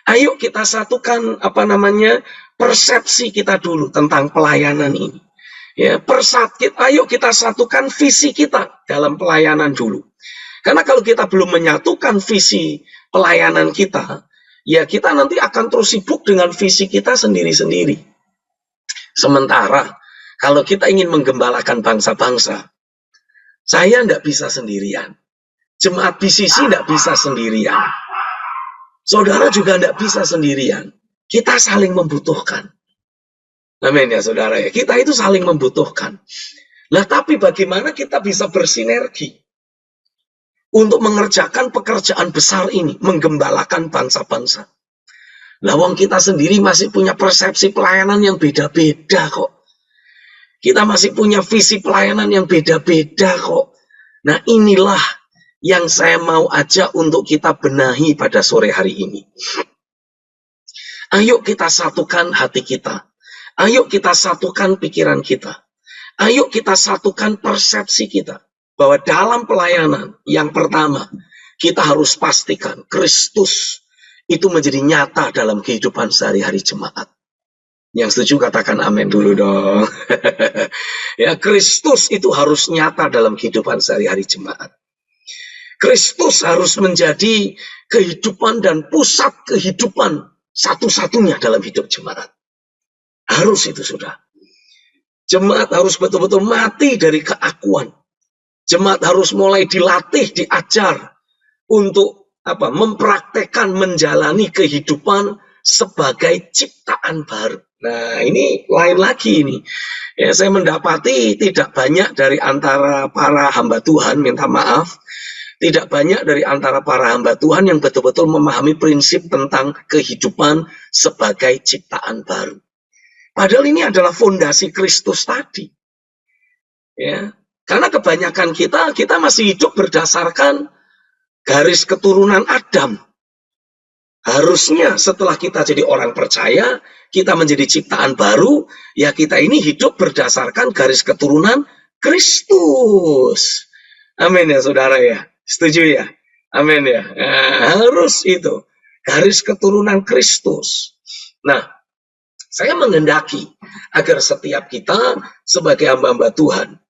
Ayo kita satukan persepsi kita dulu tentang pelayanan ini. Ya, ayo kita satukan visi kita dalam pelayanan dulu. Karena kalau kita belum menyatukan visi pelayanan kita, ya kita nanti akan terus sibuk dengan visi kita sendiri-sendiri. Sementara kalau kita ingin menggembalakan bangsa-bangsa, saya tidak bisa sendirian. Jemaat BCC tidak bisa sendirian. Saudara juga tidak bisa sendirian. Kita saling membutuhkan. Amin ya saudara ya. Kita itu saling membutuhkan. Nah tapi bagaimana kita bisa bersinergi untuk mengerjakan pekerjaan besar ini, menggembalakan bangsa-bangsa. Lawang kita sendiri masih punya persepsi pelayanan yang beda-beda kok. Kita masih punya visi pelayanan yang beda-beda kok. Nah inilah yang saya mau ajak untuk kita benahi pada sore hari ini. Ayo kita satukan hati kita. Ayo kita satukan pikiran kita. Ayo kita satukan persepsi kita. Bahwa dalam pelayanan yang pertama, kita harus pastikan Kristus itu menjadi nyata dalam kehidupan sehari-hari jemaat. Yang setuju katakan amin dulu dong. Ya, Kristus itu harus nyata dalam kehidupan sehari-hari jemaat. Kristus harus menjadi kehidupan dan pusat kehidupan satu-satunya dalam hidup jemaat. Harus itu sudah. Jemaat harus betul-betul mati dari keakuan. Jemaat harus mulai dilatih, diajar untuk mempraktekkan, menjalani kehidupan sebagai ciptaan baru. Nah, ini lain lagi ini. Ya, saya mendapati tidak banyak dari antara para hamba Tuhan, minta maaf, tidak banyak dari antara para hamba Tuhan yang betul-betul memahami prinsip tentang kehidupan sebagai ciptaan baru. Padahal ini adalah fondasi Kristus tadi. Ya, karena kebanyakan kita masih hidup berdasarkan garis keturunan Adam. Harusnya setelah kita jadi orang percaya, kita menjadi ciptaan baru, ya kita ini hidup berdasarkan garis keturunan Kristus. Amin ya saudara ya. Setuju ya? Amin ya. Nah, harus itu. Garis keturunan Kristus. Nah, Saya menghendaki agar setiap kita sebagai hamba-hamba Tuhan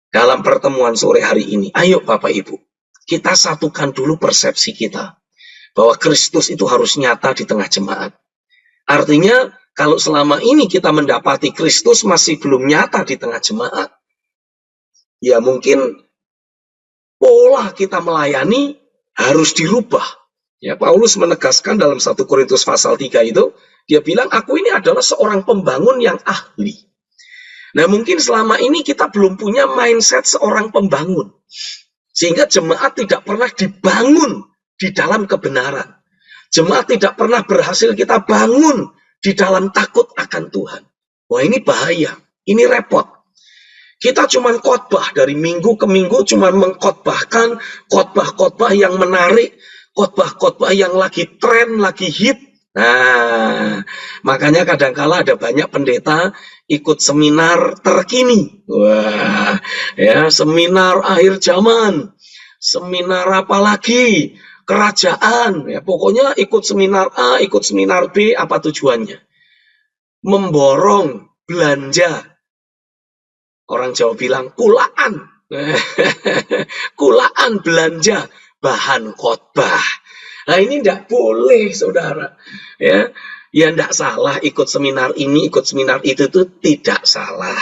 dalam pertemuan sore hari ini, ayo Bapak Ibu, kita satukan dulu persepsi kita bahwa Kristus itu harus nyata di tengah jemaat. Artinya, kalau selama ini kita mendapati Kristus masih belum nyata di tengah jemaat, ya mungkin pola kita melayani harus dirubah. Ya, Paulus menegaskan dalam 1 Korintus pasal 3 itu, dia bilang, aku ini adalah seorang pembangun yang ahli. Nah, mungkin selama ini kita belum punya mindset seorang pembangun. Sehingga jemaat tidak pernah dibangun di dalam kebenaran. Jemaat tidak pernah berhasil kita bangun di dalam takut akan Tuhan. Wah, ini bahaya. Ini repot. Kita cuma khotbah dari minggu ke minggu, cuma mengkhotbahkan khotbah-khotbah yang menarik, khotbah-khotbah yang lagi tren, lagi hit. Nah, makanya kadangkala ada banyak pendeta ikut seminar terkini. Wah, ya, seminar akhir zaman, seminar apa lagi, kerajaan, ya pokoknya ikut seminar A, ikut seminar B, apa tujuannya? Memborong belanja. Orang Jawa bilang kulaan. Kulaan belanja bahan khotbah. Nah, ini tidak boleh, saudara. Ya, tidak salah ikut seminar ini, ikut seminar itu tidak salah.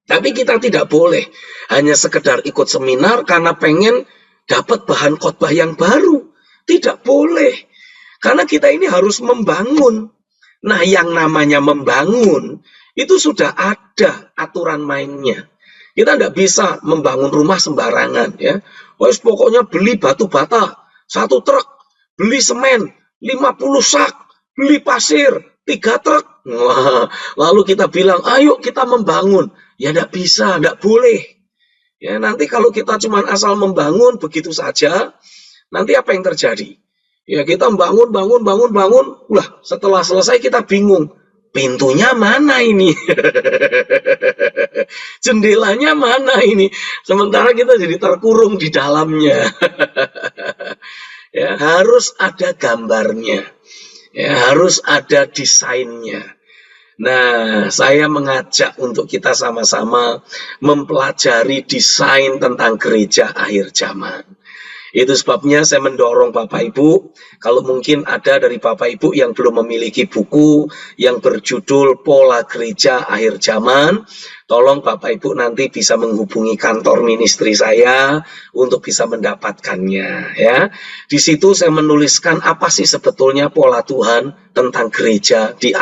Tapi kita tidak boleh hanya sekedar ikut seminar karena pengen dapat bahan khotbah yang baru. Tidak boleh. Karena kita ini harus membangun. Nah, yang namanya membangun itu sudah ada aturan mainnya. Kita tidak bisa membangun rumah sembarangan, ya. Wes pokoknya beli batu bata 1 truk, beli semen 50 sak, beli pasir 3 truk. Wah, lalu kita bilang, ayo kita membangun. Ya tidak bisa, tidak boleh. Ya, nanti kalau kita cuma asal membangun begitu saja, nanti apa yang terjadi? Ya, kita bangun. Wah, setelah selesai kita bingung. Pintunya mana ini? Jendelanya mana ini? Sementara kita jadi terkurung di dalamnya. Ya, harus ada gambarnya. Ya, harus ada desainnya. Nah, saya mengajak untuk kita sama-sama mempelajari desain tentang gereja akhir zaman. Itu sebabnya saya mendorong Bapak Ibu, kalau mungkin ada dari Bapak Ibu yang belum memiliki buku yang berjudul Pola Gereja Akhir Zaman, tolong Bapak Ibu nanti bisa menghubungi kantor ministry saya untuk bisa mendapatkannya, ya. Di situ saya menuliskan apa sih sebetulnya pola Tuhan tentang gereja di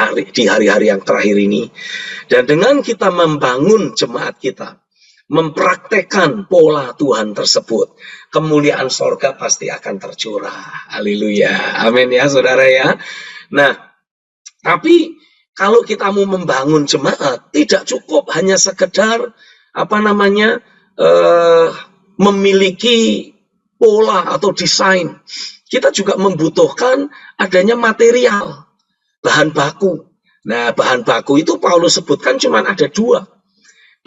hari-hari yang terakhir ini. Dan dengan kita membangun jemaat kita, mempraktekkan pola Tuhan tersebut, kemuliaan sorga pasti akan tercurah. Haleluya. Amin ya, saudara ya. Nah, tapi kalau kita mau membangun jemaat, tidak cukup hanya sekedar memiliki pola atau desain. Kita juga membutuhkan adanya material, bahan baku. Nah, bahan baku itu Paulus sebutkan cuma ada 2.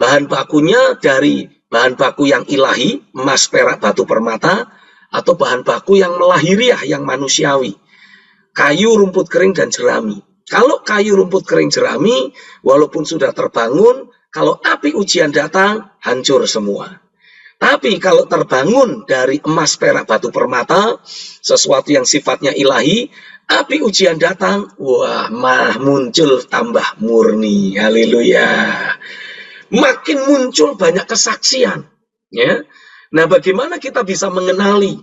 Bahan bakunya dari bahan baku yang ilahi, emas, perak, batu, permata, atau bahan baku yang melahiriah, yang manusiawi, kayu, rumput kering, dan jerami. Kalau kayu, rumput kering, jerami, walaupun sudah terbangun, kalau api ujian datang, hancur semua. Tapi kalau terbangun dari emas, perak, batu, permata, sesuatu yang sifatnya ilahi, api ujian datang, wah, muncul tambah murni. Haleluya. Makin muncul banyak kesaksian, ya. Nah, bagaimana kita bisa mengenali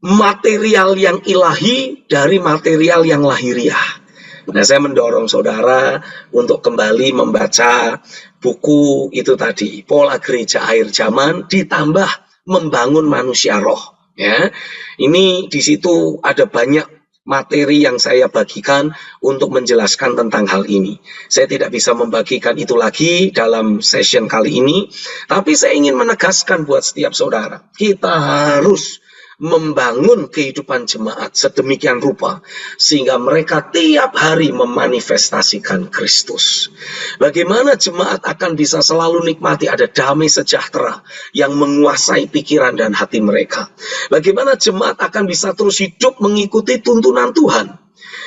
material yang ilahi dari material yang lahiriah? Nah, saya mendorong saudara untuk kembali membaca buku itu tadi, Pola Gereja Akhir Zaman ditambah Membangun Manusia Roh, ya. Ini di situ ada banyak materi yang saya bagikan untuk menjelaskan tentang hal ini. Saya tidak bisa membagikan itu lagi dalam session kali ini, tapi saya ingin menegaskan buat setiap saudara, kita harus membangun kehidupan jemaat sedemikian rupa sehingga mereka tiap hari memanifestasikan Kristus. Bagaimana jemaat akan bisa selalu nikmati ada damai sejahtera yang menguasai pikiran dan hati mereka? Bagaimana jemaat akan bisa terus hidup mengikuti tuntunan Tuhan?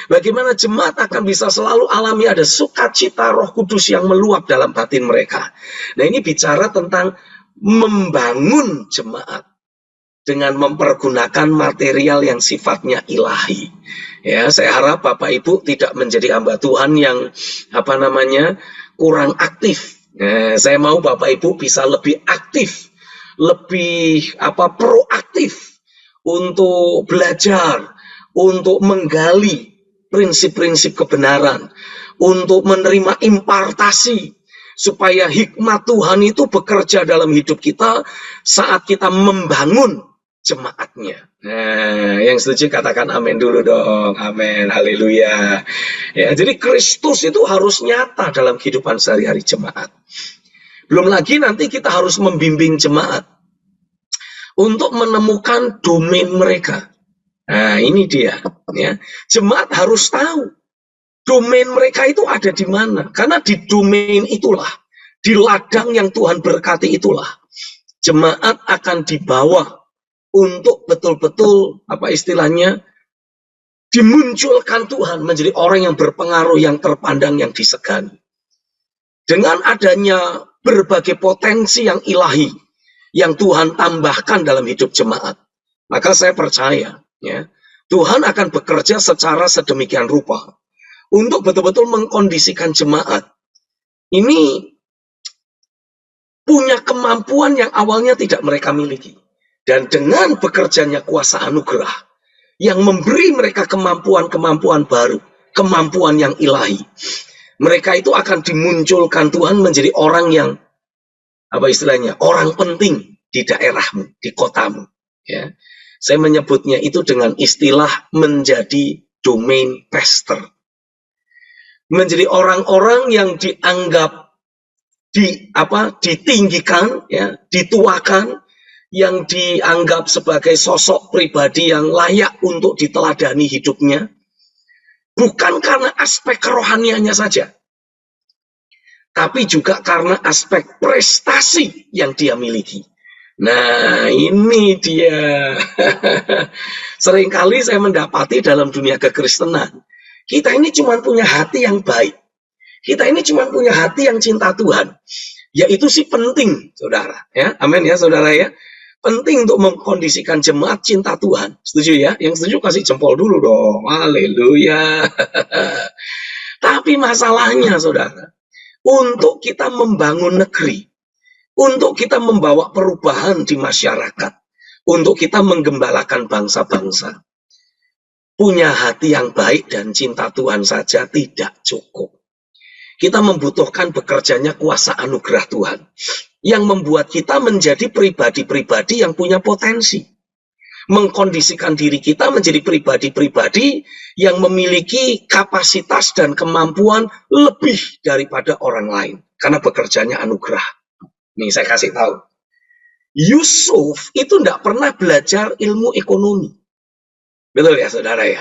Bagaimana jemaat akan bisa selalu alami ada sukacita Roh Kudus yang meluap dalam batin mereka. Nah, ini bicara tentang membangun jemaat dengan mempergunakan material yang sifatnya ilahi. Ya, saya harap Bapak Ibu tidak menjadi hamba Tuhan yang kurang aktif. Saya mau Bapak Ibu bisa lebih aktif, lebih proaktif untuk belajar, untuk menggali prinsip-prinsip kebenaran, untuk menerima impartasi, supaya hikmat Tuhan itu bekerja dalam hidup kita saat kita membangun jemaatnya. Nah, yang setuju katakan amin dulu dong. Amin, haleluya. Ya, jadi Kristus itu harus nyata dalam kehidupan sehari-hari jemaat. Belum lagi nanti kita harus membimbing jemaat untuk menemukan domain mereka. Nah, ini dia. Ya. Jemaat harus tahu domain mereka itu ada di mana. Karena di domain itulah, di ladang yang Tuhan berkati itulah, jemaat akan dibawa untuk betul-betul dimunculkan Tuhan menjadi orang yang berpengaruh, yang terpandang, yang disegani. Dengan adanya berbagai potensi yang ilahi yang Tuhan tambahkan dalam hidup jemaat, maka saya percaya ya, Tuhan akan bekerja secara sedemikian rupa untuk betul-betul mengkondisikan jemaat ini punya kemampuan yang awalnya tidak mereka miliki. Dan dengan bekerjanya kuasa anugerah yang memberi mereka kemampuan-kemampuan baru, kemampuan yang ilahi, mereka itu akan dimunculkan Tuhan menjadi orang yang orang penting di daerahmu, di kotamu. Ya. Saya menyebutnya itu dengan istilah menjadi domain pastor. Menjadi orang-orang yang dianggap ditinggikan, ya, dituakan, yang dianggap sebagai sosok pribadi yang layak untuk diteladani hidupnya, bukan karena aspek kerohaniannya saja, tapi juga karena aspek prestasi yang dia miliki. Nah, ini dia. Seringkali saya mendapati dalam dunia kekristenan, kita ini cuma punya hati yang baik. Kita ini cuma punya hati yang cinta Tuhan. Yaitu sih penting, saudara. Ya, amin ya, saudara ya. Penting untuk mengkondisikan jemaat cinta Tuhan. Setuju ya? Yang setuju kasih jempol dulu dong. Haleluya. Tapi masalahnya, saudara, untuk kita membangun negeri, untuk kita membawa perubahan di masyarakat, untuk kita menggembalakan bangsa-bangsa, punya hati yang baik dan cinta Tuhan saja tidak cukup. Kita membutuhkan bekerjanya kuasa anugerah Tuhan yang membuat kita menjadi pribadi-pribadi yang punya potensi, mengkondisikan diri kita menjadi pribadi-pribadi yang memiliki kapasitas dan kemampuan lebih daripada orang lain karena bekerjanya anugerah. Nih saya kasih tahu, Yusuf itu tidak pernah belajar ilmu ekonomi, betul ya saudara ya?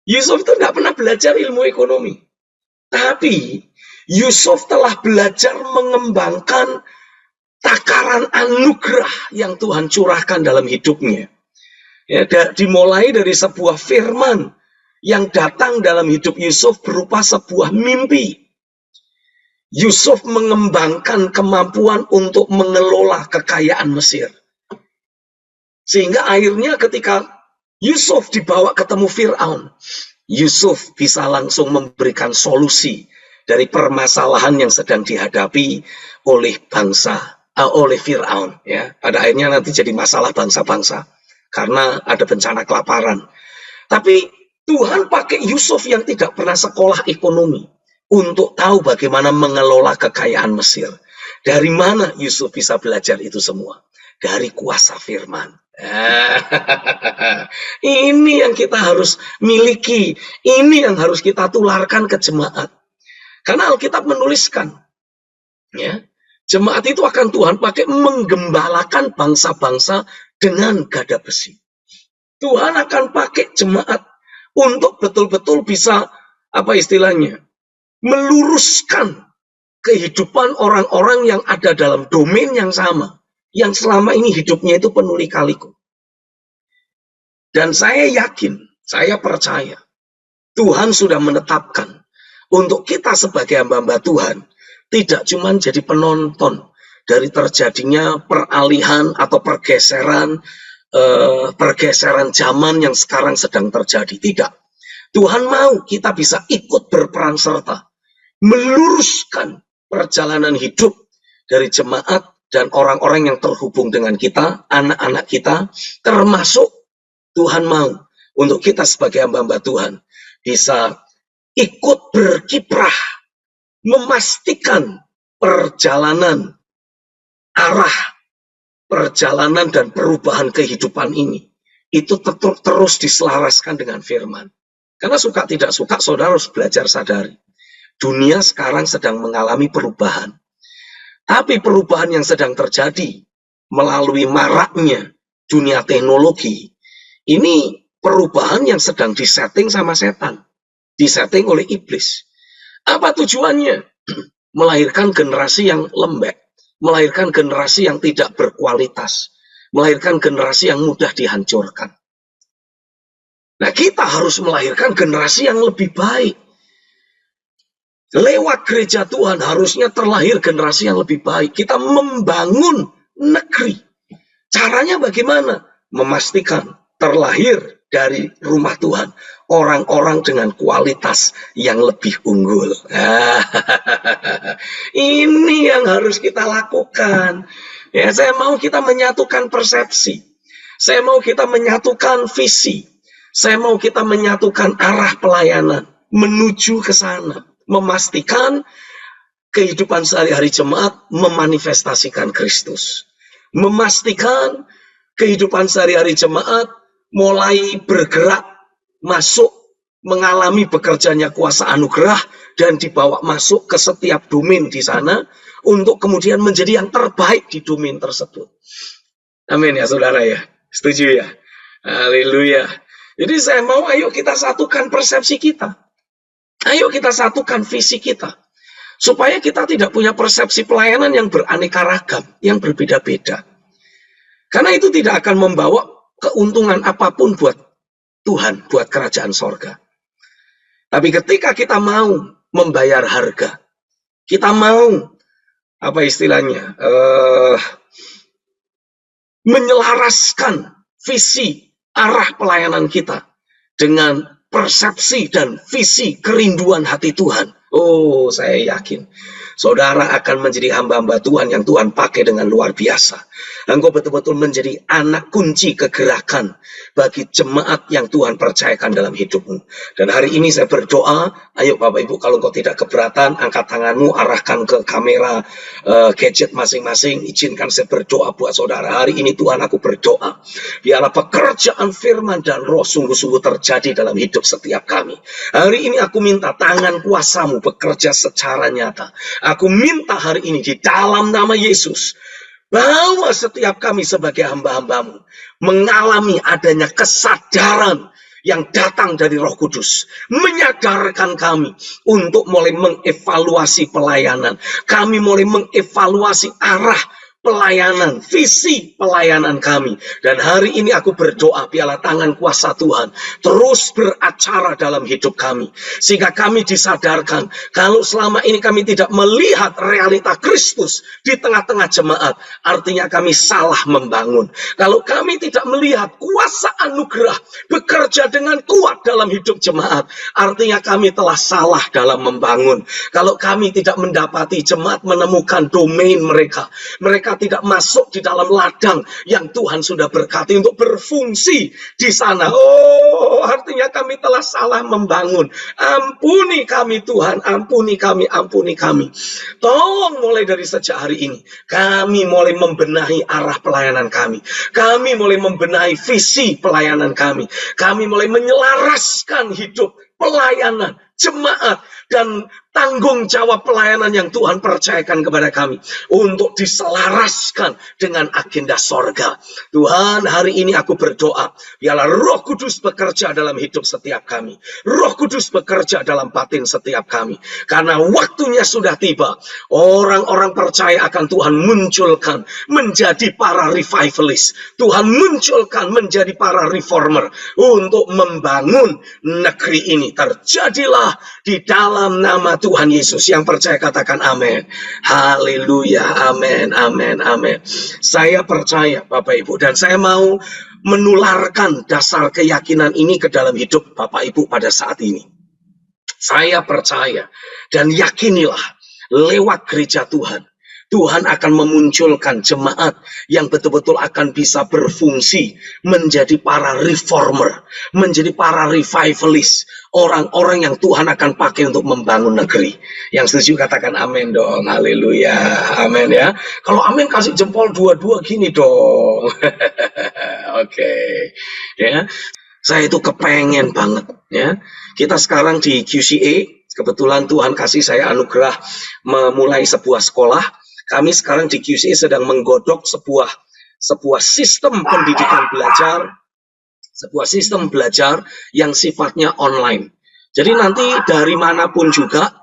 Yusuf itu tidak pernah belajar ilmu ekonomi. Tapi Yusuf telah belajar mengembangkan takaran anugerah yang Tuhan curahkan dalam hidupnya. Ya, dimulai dari sebuah firman yang datang dalam hidup Yusuf berupa sebuah mimpi. Yusuf mengembangkan kemampuan untuk mengelola kekayaan Mesir. Sehingga akhirnya ketika Yusuf dibawa ketemu Fir'aun, Yusuf bisa langsung memberikan solusi dari permasalahan yang sedang dihadapi oleh oleh Fir'aun. Ya. Pada akhirnya nanti jadi masalah bangsa-bangsa karena ada bencana kelaparan. Tapi Tuhan pakai Yusuf yang tidak pernah sekolah ekonomi untuk tahu bagaimana mengelola kekayaan Mesir. Dari mana Yusuf bisa belajar itu semua? Dari kuasa firman. Ini yang kita harus miliki, ini yang harus kita tularkan ke jemaat. Karena Alkitab menuliskan, ya, jemaat itu akan Tuhan pakai menggembalakan bangsa-bangsa dengan gada besi. Tuhan akan pakai jemaat untuk betul-betul bisa meluruskan kehidupan orang-orang yang ada dalam domain yang sama, yang selama ini hidupnya itu penuh lika-liku. Dan saya yakin, saya percaya, Tuhan sudah menetapkan untuk kita sebagai hamba-hamba Tuhan tidak cuma jadi penonton dari terjadinya peralihan atau pergeseran zaman yang sekarang sedang terjadi. Tidak. Tuhan mau kita bisa ikut berperan serta meluruskan perjalanan hidup dari jemaat dan orang-orang yang terhubung dengan kita, anak-anak kita, termasuk Tuhan mau untuk kita sebagai hamba-hamba Tuhan bisa ikut berkiprah, memastikan perjalanan, arah perjalanan dan perubahan kehidupan ini itu terus diselaraskan dengan firman. Karena suka tidak suka, saudara harus belajar sadari. Dunia sekarang sedang mengalami perubahan. Tapi perubahan yang sedang terjadi melalui maraknya dunia teknologi, ini perubahan yang sedang disetting sama setan, disetting oleh iblis. Apa tujuannya? Melahirkan generasi yang lembek, melahirkan generasi yang tidak berkualitas, melahirkan generasi yang mudah dihancurkan. Nah, kita harus melahirkan generasi yang lebih baik. Lewat gereja Tuhan harusnya terlahir generasi yang lebih baik. Kita membangun negeri. Caranya bagaimana? Memastikan terlahir dari rumah Tuhan orang-orang dengan kualitas yang lebih unggul. Ini yang harus kita lakukan. Ya, saya mau kita menyatukan persepsi. Saya mau kita menyatukan visi. Saya mau kita menyatukan arah pelayanan menuju ke sana. Memastikan kehidupan sehari-hari jemaat memanifestasikan Kristus. Memastikan kehidupan sehari-hari jemaat mulai bergerak, masuk, mengalami bekerjanya kuasa anugerah, dan dibawa masuk ke setiap domain di sana, untuk kemudian menjadi yang terbaik di domain tersebut. Amin ya saudara ya. Setuju ya? Haleluya. Jadi saya mau ayo kita satukan persepsi kita. Ayo kita satukan visi kita. Supaya kita tidak punya persepsi pelayanan yang beraneka ragam, yang berbeda-beda. Karena itu tidak akan membawa keuntungan apapun buat Tuhan, buat kerajaan sorga. Tapi ketika kita mau membayar harga, kita mau, apa istilahnya, menyelaraskan visi, arah pelayanan kita dengan persepsi dan visi kerinduan hati Tuhan. Oh, saya yakin saudara akan menjadi hamba-hamba Tuhan yang Tuhan pakai dengan luar biasa. Engkau betul-betul menjadi anak kunci kegerakan bagi jemaat yang Tuhan percayakan dalam hidupmu. Dan hari ini saya berdoa, ayo Bapak Ibu, kalau engkau tidak keberatan, angkat tanganmu, arahkan ke kamera gadget masing-masing. Izinkan saya berdoa buat saudara. Hari ini Tuhan, aku berdoa, biarlah pekerjaan firman dan roh sungguh-sungguh terjadi dalam hidup setiap kami. Hari ini aku minta tangan kuasamu bekerja secara nyata. Aku minta hari ini di dalam nama Yesus, bahwa setiap kami sebagai hamba-hambamu mengalami adanya kesadaran yang datang dari Roh Kudus, menyadarkan kami untuk mulai mengevaluasi pelayanan. Kami mulai mengevaluasi arah pelayanan, visi pelayanan kami. Dan hari ini aku berdoa, biarlah tangan kuasa Tuhan terus beracara dalam hidup kami. Sehingga kami disadarkan, kalau selama ini kami tidak melihat realita Kristus di tengah-tengah jemaat, artinya kami salah membangun. Kalau kami tidak melihat kuasa anugerah bekerja dengan kuat dalam hidup jemaat, artinya kami telah salah dalam membangun. Kalau kami tidak mendapati jemaat menemukan domain mereka tidak masuk di dalam ladang yang Tuhan sudah berkati untuk berfungsi di sana. Oh, artinya kami telah salah membangun. Ampuni kami Tuhan, ampuni kami, ampuni kami. Tolong mulai dari sejak hari ini, kami mulai membenahi arah pelayanan kami. Kami mulai membenahi visi pelayanan kami. Kami mulai menyelaraskan hidup pelayanan jemaat dan tanggung jawab pelayanan yang Tuhan percayakan kepada kami untuk diselaraskan dengan agenda sorga. Tuhan, hari ini aku berdoa, biarlah Roh Kudus bekerja dalam hidup setiap kami. Roh Kudus bekerja dalam batin setiap kami. Karena waktunya sudah tiba, orang-orang percaya akan Tuhan munculkan menjadi para revivalist. Tuhan munculkan menjadi para reformer untuk membangun negeri ini. Terjadilah di dalam nama Tuhan Yesus. Yang percaya katakan amin. Haleluya, amin, amin, amin. Saya percaya Bapak Ibu, dan saya mau menularkan dasar keyakinan ini ke dalam hidup Bapak Ibu pada saat ini. Saya percaya dan yakinilah lewat gereja Tuhan, Tuhan akan memunculkan jemaat yang betul-betul akan bisa berfungsi menjadi para reformer, menjadi para revivalist, orang-orang yang Tuhan akan pakai untuk membangun negeri. Yang setuju katakan amin dong, haleluya, amin ya. Kalau amin kasih jempol dua-dua gini dong. Oke, ya. Saya itu kepengen banget ya. Kita sekarang di QCA, kebetulan Tuhan kasih saya anugerah memulai sebuah sekolah. Kami sekarang di QCA sedang menggodok sebuah sistem pendidikan belajar, sebuah sistem belajar yang sifatnya online. Jadi nanti dari manapun juga,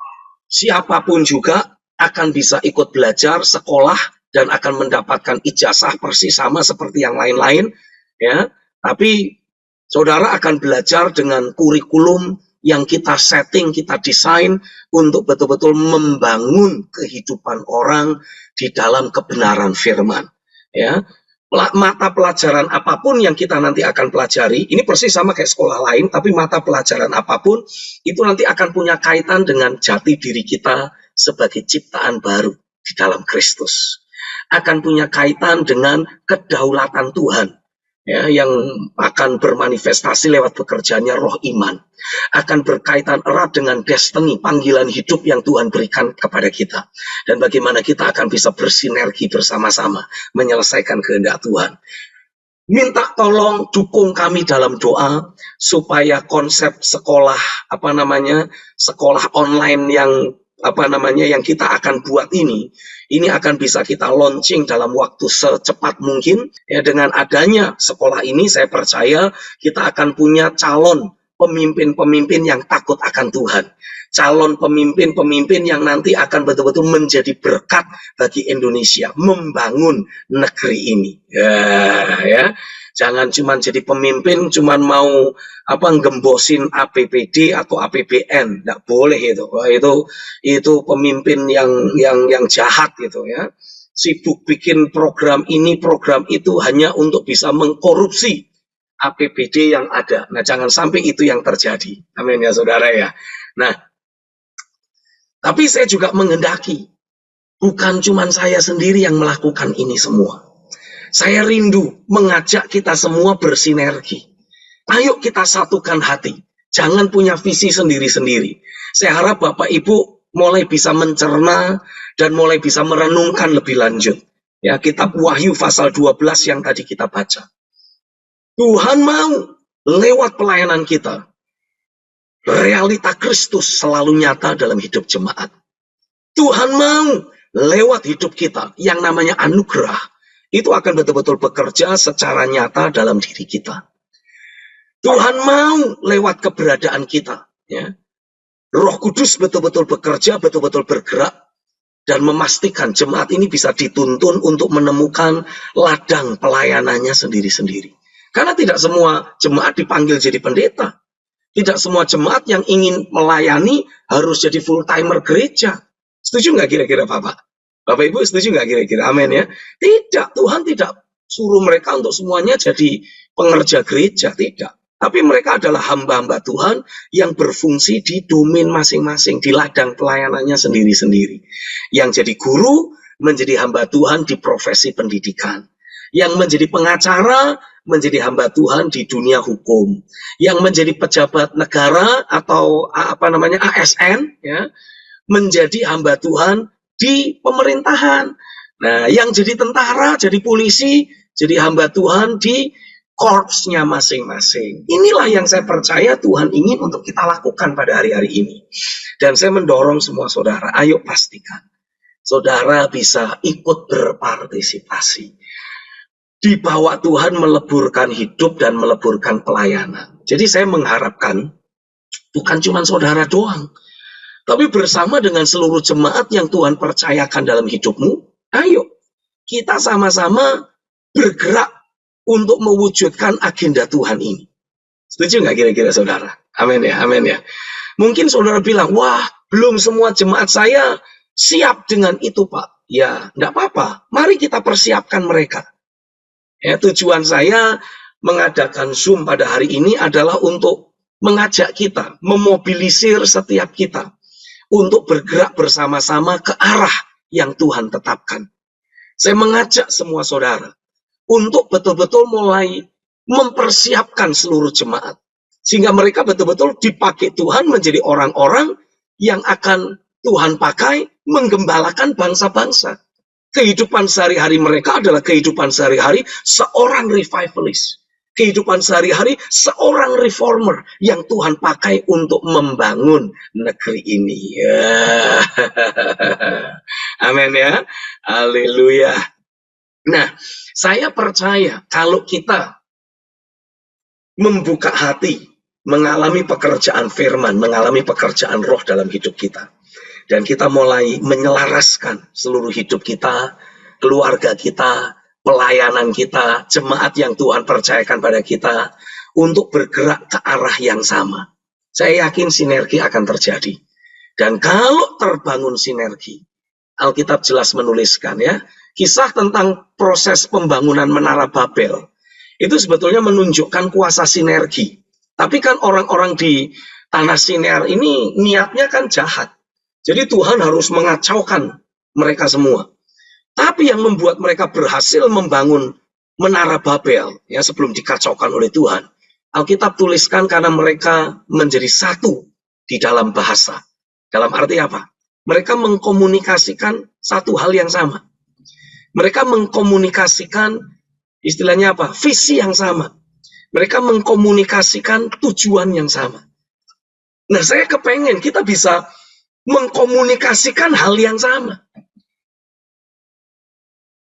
siapapun juga akan bisa ikut belajar, sekolah, dan akan mendapatkan ijazah persis sama seperti yang lain-lain. Ya, tapi saudara akan belajar dengan kurikulum yang kita setting, kita desain untuk betul-betul membangun kehidupan orang di dalam kebenaran firman. Ya, mata pelajaran apapun yang kita nanti akan pelajari, ini persis sama kayak sekolah lain, tapi mata pelajaran apapun itu nanti akan punya kaitan dengan jati diri kita sebagai ciptaan baru di dalam Kristus. Akan punya kaitan dengan kedaulatan Tuhan. Ya, yang akan bermanifestasi lewat bekerjanya roh iman, akan berkaitan erat dengan destiny, panggilan hidup yang Tuhan berikan kepada kita, dan bagaimana kita akan bisa bersinergi bersama-sama menyelesaikan kehendak Tuhan. Minta tolong dukung kami dalam doa supaya konsep sekolah sekolah online yang kita akan buat ini akan bisa kita launching dalam waktu secepat mungkin. Ya, dengan adanya sekolah ini, saya percaya kita akan punya calon pemimpin-pemimpin yang takut akan Tuhan. Calon pemimpin-pemimpin yang nanti akan betul-betul menjadi berkat bagi Indonesia, membangun negeri ini. Ya. Jangan cuma jadi pemimpin, cuma mau gembosin APBD atau APBN, nggak boleh itu. Wah, itu pemimpin yang jahat gitu ya. Sibuk bikin program ini, program itu hanya untuk bisa mengkorupsi APBD yang ada. Nah, jangan sampai itu yang terjadi. Amin ya saudara ya. Nah, tapi saya juga menghendaki bukan cuma saya sendiri yang melakukan ini semua. Saya rindu mengajak kita semua bersinergi. Ayo kita satukan hati. Jangan punya visi sendiri-sendiri. Saya harap Bapak Ibu mulai bisa mencerna dan mulai bisa merenungkan lebih lanjut. Ya, kitab Wahyu pasal 12 yang tadi kita baca. Tuhan mau lewat pelayanan kita, realita Kristus selalu nyata dalam hidup jemaat. Tuhan mau lewat hidup kita yang namanya anugerah, itu akan betul-betul bekerja secara nyata dalam diri kita. Tuhan mau lewat keberadaan kita. Ya. Roh Kudus betul-betul bekerja, betul-betul bergerak, dan memastikan jemaat ini bisa dituntun untuk menemukan ladang pelayanannya sendiri-sendiri. Karena tidak semua jemaat dipanggil jadi pendeta. Tidak semua jemaat yang ingin melayani harus jadi full-timer gereja. Setuju nggak kira-kira Bapak? Bapak Ibu setuju nggak kira-kira? Amin ya. Tidak, Tuhan tidak suruh mereka untuk semuanya jadi pengerja gereja, tidak. Tapi mereka adalah hamba-hamba Tuhan yang berfungsi di domain masing-masing, di ladang pelayanannya sendiri-sendiri. Yang jadi guru, menjadi hamba Tuhan di profesi pendidikan. Yang menjadi pengacara, menjadi hamba Tuhan di dunia hukum. Yang menjadi pejabat negara atau ASN, ya, menjadi hamba Tuhan di pemerintahan. Nah, yang jadi tentara, jadi polisi, jadi hamba Tuhan di korpsnya masing-masing. Inilah yang saya percaya Tuhan ingin untuk kita lakukan pada hari-hari ini. Dan saya mendorong semua saudara, ayo pastikan saudara bisa ikut berpartisipasi. Dibawa Tuhan meleburkan hidup dan meleburkan pelayanan. Jadi saya mengharapkan bukan cuma saudara doang, tapi bersama dengan seluruh jemaat yang Tuhan percayakan dalam hidupmu, ayo kita sama-sama bergerak untuk mewujudkan agenda Tuhan ini. Setuju nggak kira-kira saudara? Amin ya, amin ya. Mungkin saudara bilang, wah belum semua jemaat saya siap dengan itu Pak. Ya, enggak apa-apa. Mari kita persiapkan mereka. Ya, tujuan saya mengadakan Zoom pada hari ini adalah untuk mengajak kita, memobilisir setiap kita untuk bergerak bersama-sama ke arah yang Tuhan tetapkan. Saya mengajak semua saudara untuk betul-betul mulai mempersiapkan seluruh jemaat. Sehingga mereka betul-betul dipakai Tuhan menjadi orang-orang yang akan Tuhan pakai menggembalakan bangsa-bangsa. Kehidupan sehari-hari mereka adalah kehidupan sehari-hari seorang revivalist. Kehidupan sehari-hari seorang reformer yang Tuhan pakai untuk membangun negeri ini. Ya. Amin ya. Haleluya. Nah, saya percaya kalau kita membuka hati, mengalami pekerjaan firman, mengalami pekerjaan roh dalam hidup kita, dan kita mulai menyelaraskan seluruh hidup kita, keluarga kita, pelayanan kita, jemaat yang Tuhan percayakan pada kita untuk bergerak ke arah yang sama. Saya yakin sinergi akan terjadi. Dan kalau terbangun sinergi, Alkitab jelas menuliskan ya, kisah tentang proses pembangunan Menara Babel itu sebetulnya menunjukkan kuasa sinergi. Tapi kan orang-orang di tanah Sinear ini niatnya kan jahat. Jadi Tuhan harus mengacaukan mereka semua. Tapi yang membuat mereka berhasil membangun Menara Babel ya sebelum dikacaukan oleh Tuhan, Alkitab tuliskan karena mereka menjadi satu di dalam bahasa. Dalam arti apa? Mereka mengkomunikasikan satu hal yang sama. Mereka mengkomunikasikan istilahnya apa? Visi yang sama. Mereka mengkomunikasikan tujuan yang sama. Nah, saya kepengen kita bisa mengkomunikasikan hal yang sama.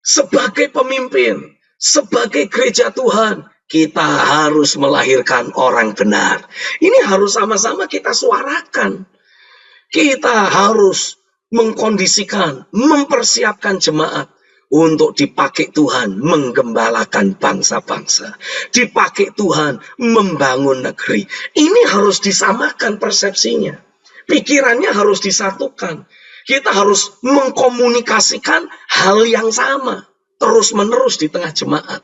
Sebagai pemimpin, sebagai gereja Tuhan, kita harus melahirkan orang benar. Ini harus sama-sama kita suarakan. Kita harus mengkondisikan, mempersiapkan jemaat untuk dipakai Tuhan menggembalakan bangsa-bangsa. Dipakai Tuhan membangun negeri. Ini harus disamakan persepsinya. Pikirannya harus disatukan. Kita harus mengkomunikasikan hal yang sama. Terus-menerus di tengah jemaat.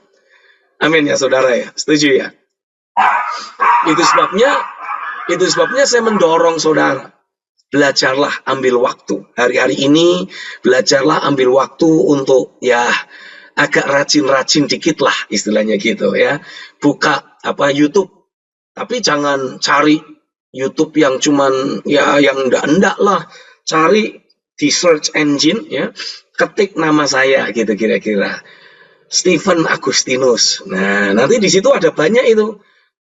Amin ya saudara ya. Setuju ya? Itu sebabnya saya mendorong saudara. Belajarlah ambil waktu. Hari-hari ini belajarlah ambil waktu untuk ya agak rajin-rajin dikit lah istilahnya gitu ya. Buka YouTube. Tapi jangan cari YouTube yang cuman ya yang enggak lah. Cari di search engine ya, ketik nama saya gitu kira-kira. Stephen Agustinus. Nah, nanti di situ ada banyak itu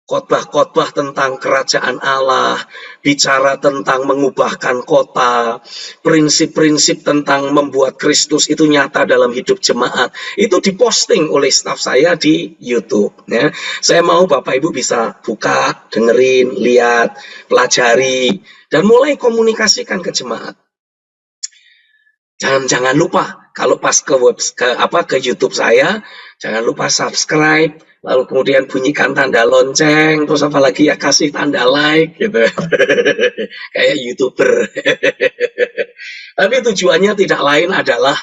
khotbah-khotbah tentang kerajaan Allah, bicara tentang mengubahkan kota, prinsip-prinsip tentang membuat Kristus itu nyata dalam hidup jemaat. Itu diposting oleh staf saya di YouTube. Ya. Saya mau Bapak Ibu bisa buka, dengerin, lihat, pelajari, dan mulai komunikasikan ke jemaat. Jangan lupa kalau pas ke YouTube saya, jangan lupa subscribe, lalu kemudian bunyikan tanda lonceng, terus apa lagi ya kasih tanda like gitu. Kayak YouTuber. Tapi tujuannya tidak lain adalah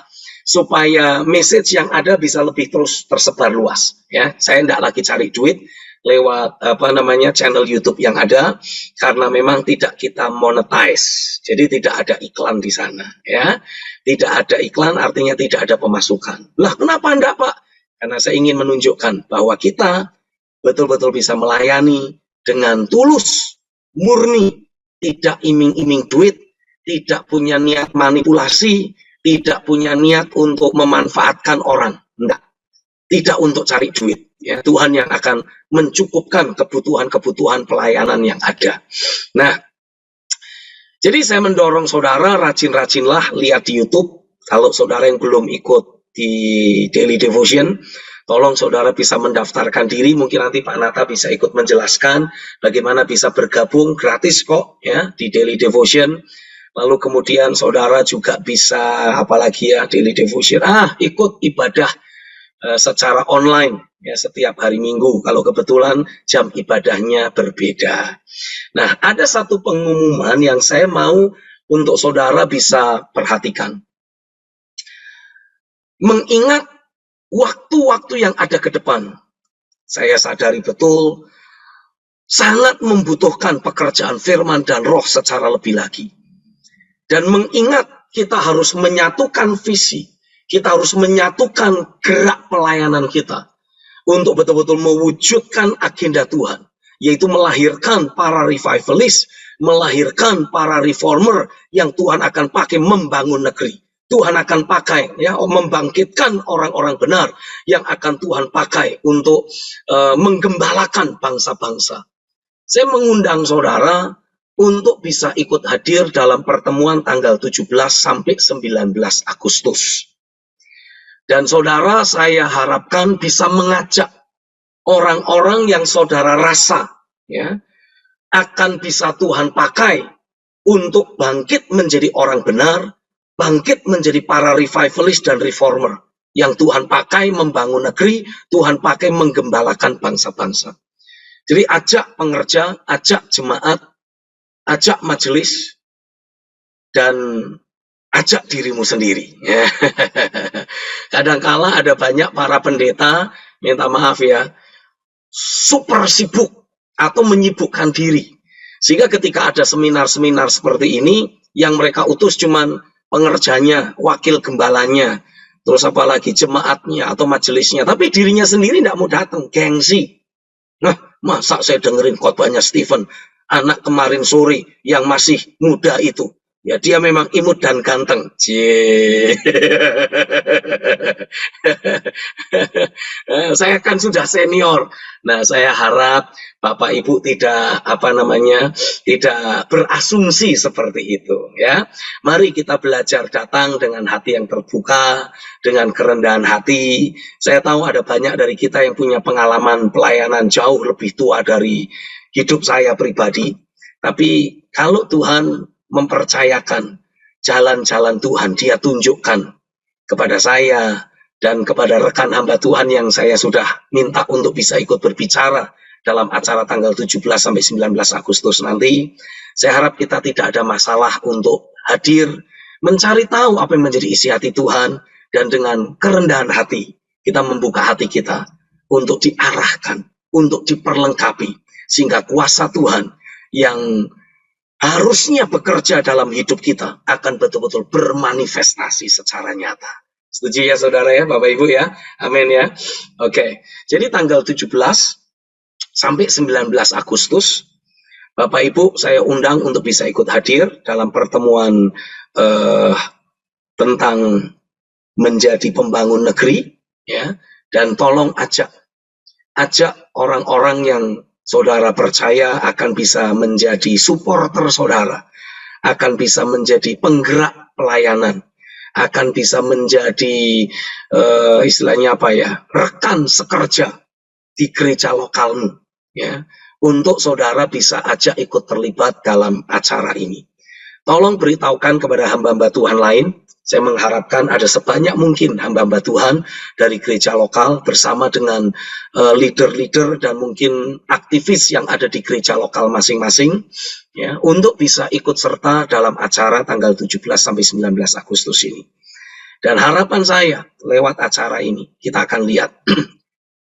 supaya message yang ada bisa lebih terus tersebar luas ya. Saya tidak lagi cari duit lewat channel YouTube yang ada karena memang tidak kita monetize. Jadi tidak ada iklan di sana ya. Tidak ada iklan artinya tidak ada pemasukan. Lah kenapa enggak Pak? Karena saya ingin menunjukkan bahwa kita betul-betul bisa melayani dengan tulus, murni, tidak iming-iming duit, tidak punya niat manipulasi, tidak punya niat untuk memanfaatkan orang. Enggak. Tidak untuk cari duit. Ya, Tuhan yang akan mencukupkan kebutuhan-kebutuhan pelayanan yang ada. Nah, jadi saya mendorong saudara rajin-rajinlah lihat di YouTube. Kalau saudara yang belum ikut di Daily Devotion, tolong saudara bisa mendaftarkan diri. Mungkin nanti Pak Nata bisa ikut menjelaskan bagaimana bisa bergabung gratis kok ya di Daily Devotion. Lalu kemudian saudara juga bisa apalagi ya Daily Devotion, ikut ibadah secara online ya setiap hari Minggu kalau kebetulan jam ibadahnya berbeda. Nah, ada satu pengumuman yang saya mau untuk saudara bisa perhatikan. Mengingat waktu-waktu yang ada ke depan, saya sadari betul sangat membutuhkan pekerjaan firman dan roh secara lebih lagi. Dan mengingat kita harus menyatukan visi, kita harus menyatukan gerak pelayanan kita untuk betul-betul mewujudkan agenda Tuhan, yaitu melahirkan para revivalist, melahirkan para reformer yang Tuhan akan pakai membangun negeri. Tuhan akan pakai ya membangkitkan orang-orang benar yang akan Tuhan pakai untuk menggembalakan bangsa-bangsa. Saya mengundang saudara untuk bisa ikut hadir dalam pertemuan tanggal 17 sampai 19 Agustus. Dan saudara, saya harapkan bisa mengajak orang-orang yang saudara rasa ya akan bisa Tuhan pakai untuk bangkit menjadi orang benar, bangkit menjadi para revivalist dan reformer yang Tuhan pakai membangun negeri, Tuhan pakai menggembalakan bangsa-bangsa. Jadi ajak pengerja, ajak jemaat, ajak majelis, dan ajak dirimu sendiri. Kadangkala ada banyak para pendeta, minta maaf ya, super sibuk atau menyibukkan diri. Sehingga ketika ada seminar-seminar seperti ini, yang mereka utus cuman pengerjanya, wakil gembalanya, terus apalagi jemaatnya atau majelisnya. Tapi dirinya sendiri tidak mau datang, gengsi. Nah, masa saya dengerin khotbahnya Stephen, anak kemarin sore yang masih muda itu. Ya dia memang imut dan ganteng. Saya kan sudah senior. Nah, saya harap Bapak Ibu tidak tidak berasumsi seperti itu ya. Mari kita belajar datang dengan hati yang terbuka, dengan kerendahan hati. Saya tahu ada banyak dari kita yang punya pengalaman pelayanan jauh lebih tua dari hidup saya pribadi. Tapi kalau Tuhan mempercayakan jalan-jalan Tuhan, Dia tunjukkan kepada saya dan kepada rekan hamba Tuhan yang saya sudah minta untuk bisa ikut berbicara dalam acara tanggal 17 sampai 19 Agustus nanti. Saya harap kita tidak ada masalah untuk hadir, mencari tahu apa yang menjadi isi hati Tuhan, dan dengan kerendahan hati kita membuka hati kita untuk diarahkan, untuk diperlengkapi, sehingga kuasa Tuhan yang harusnya bekerja dalam hidup kita akan betul-betul bermanifestasi secara nyata. Setuju ya saudara ya, Bapak Ibu ya? Amin ya. Oke, jadi tanggal 17 sampai 19 Agustus, Bapak Ibu saya undang untuk bisa ikut hadir dalam pertemuan tentang menjadi pembangun negeri ya, dan tolong ajak orang-orang yang saudara percaya akan bisa menjadi supporter saudara, akan bisa menjadi penggerak pelayanan, akan bisa menjadi istilahnya rekan sekerja di gereja lokalmu ya, untuk saudara bisa ajak ikut terlibat dalam acara ini. Tolong beritahukan kepada hamba-hamba Tuhan lain. Saya mengharapkan ada sebanyak mungkin hamba-hamba Tuhan dari gereja lokal bersama dengan leader-leader dan mungkin aktivis yang ada di gereja lokal masing-masing ya, untuk bisa ikut serta dalam acara tanggal 17 sampai 19 Agustus ini. Dan harapan saya lewat acara ini kita akan lihat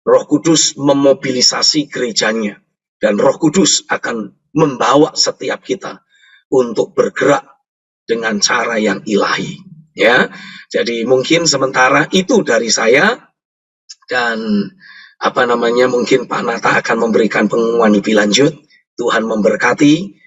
Roh Kudus memobilisasi gerejanya, dan Roh Kudus akan membawa setiap kita untuk bergerak dengan cara yang ilahi. Ya, jadi mungkin sementara itu dari saya, dan mungkin Pak Nata akan memberikan pengumuman lebih lanjut. Tuhan memberkati.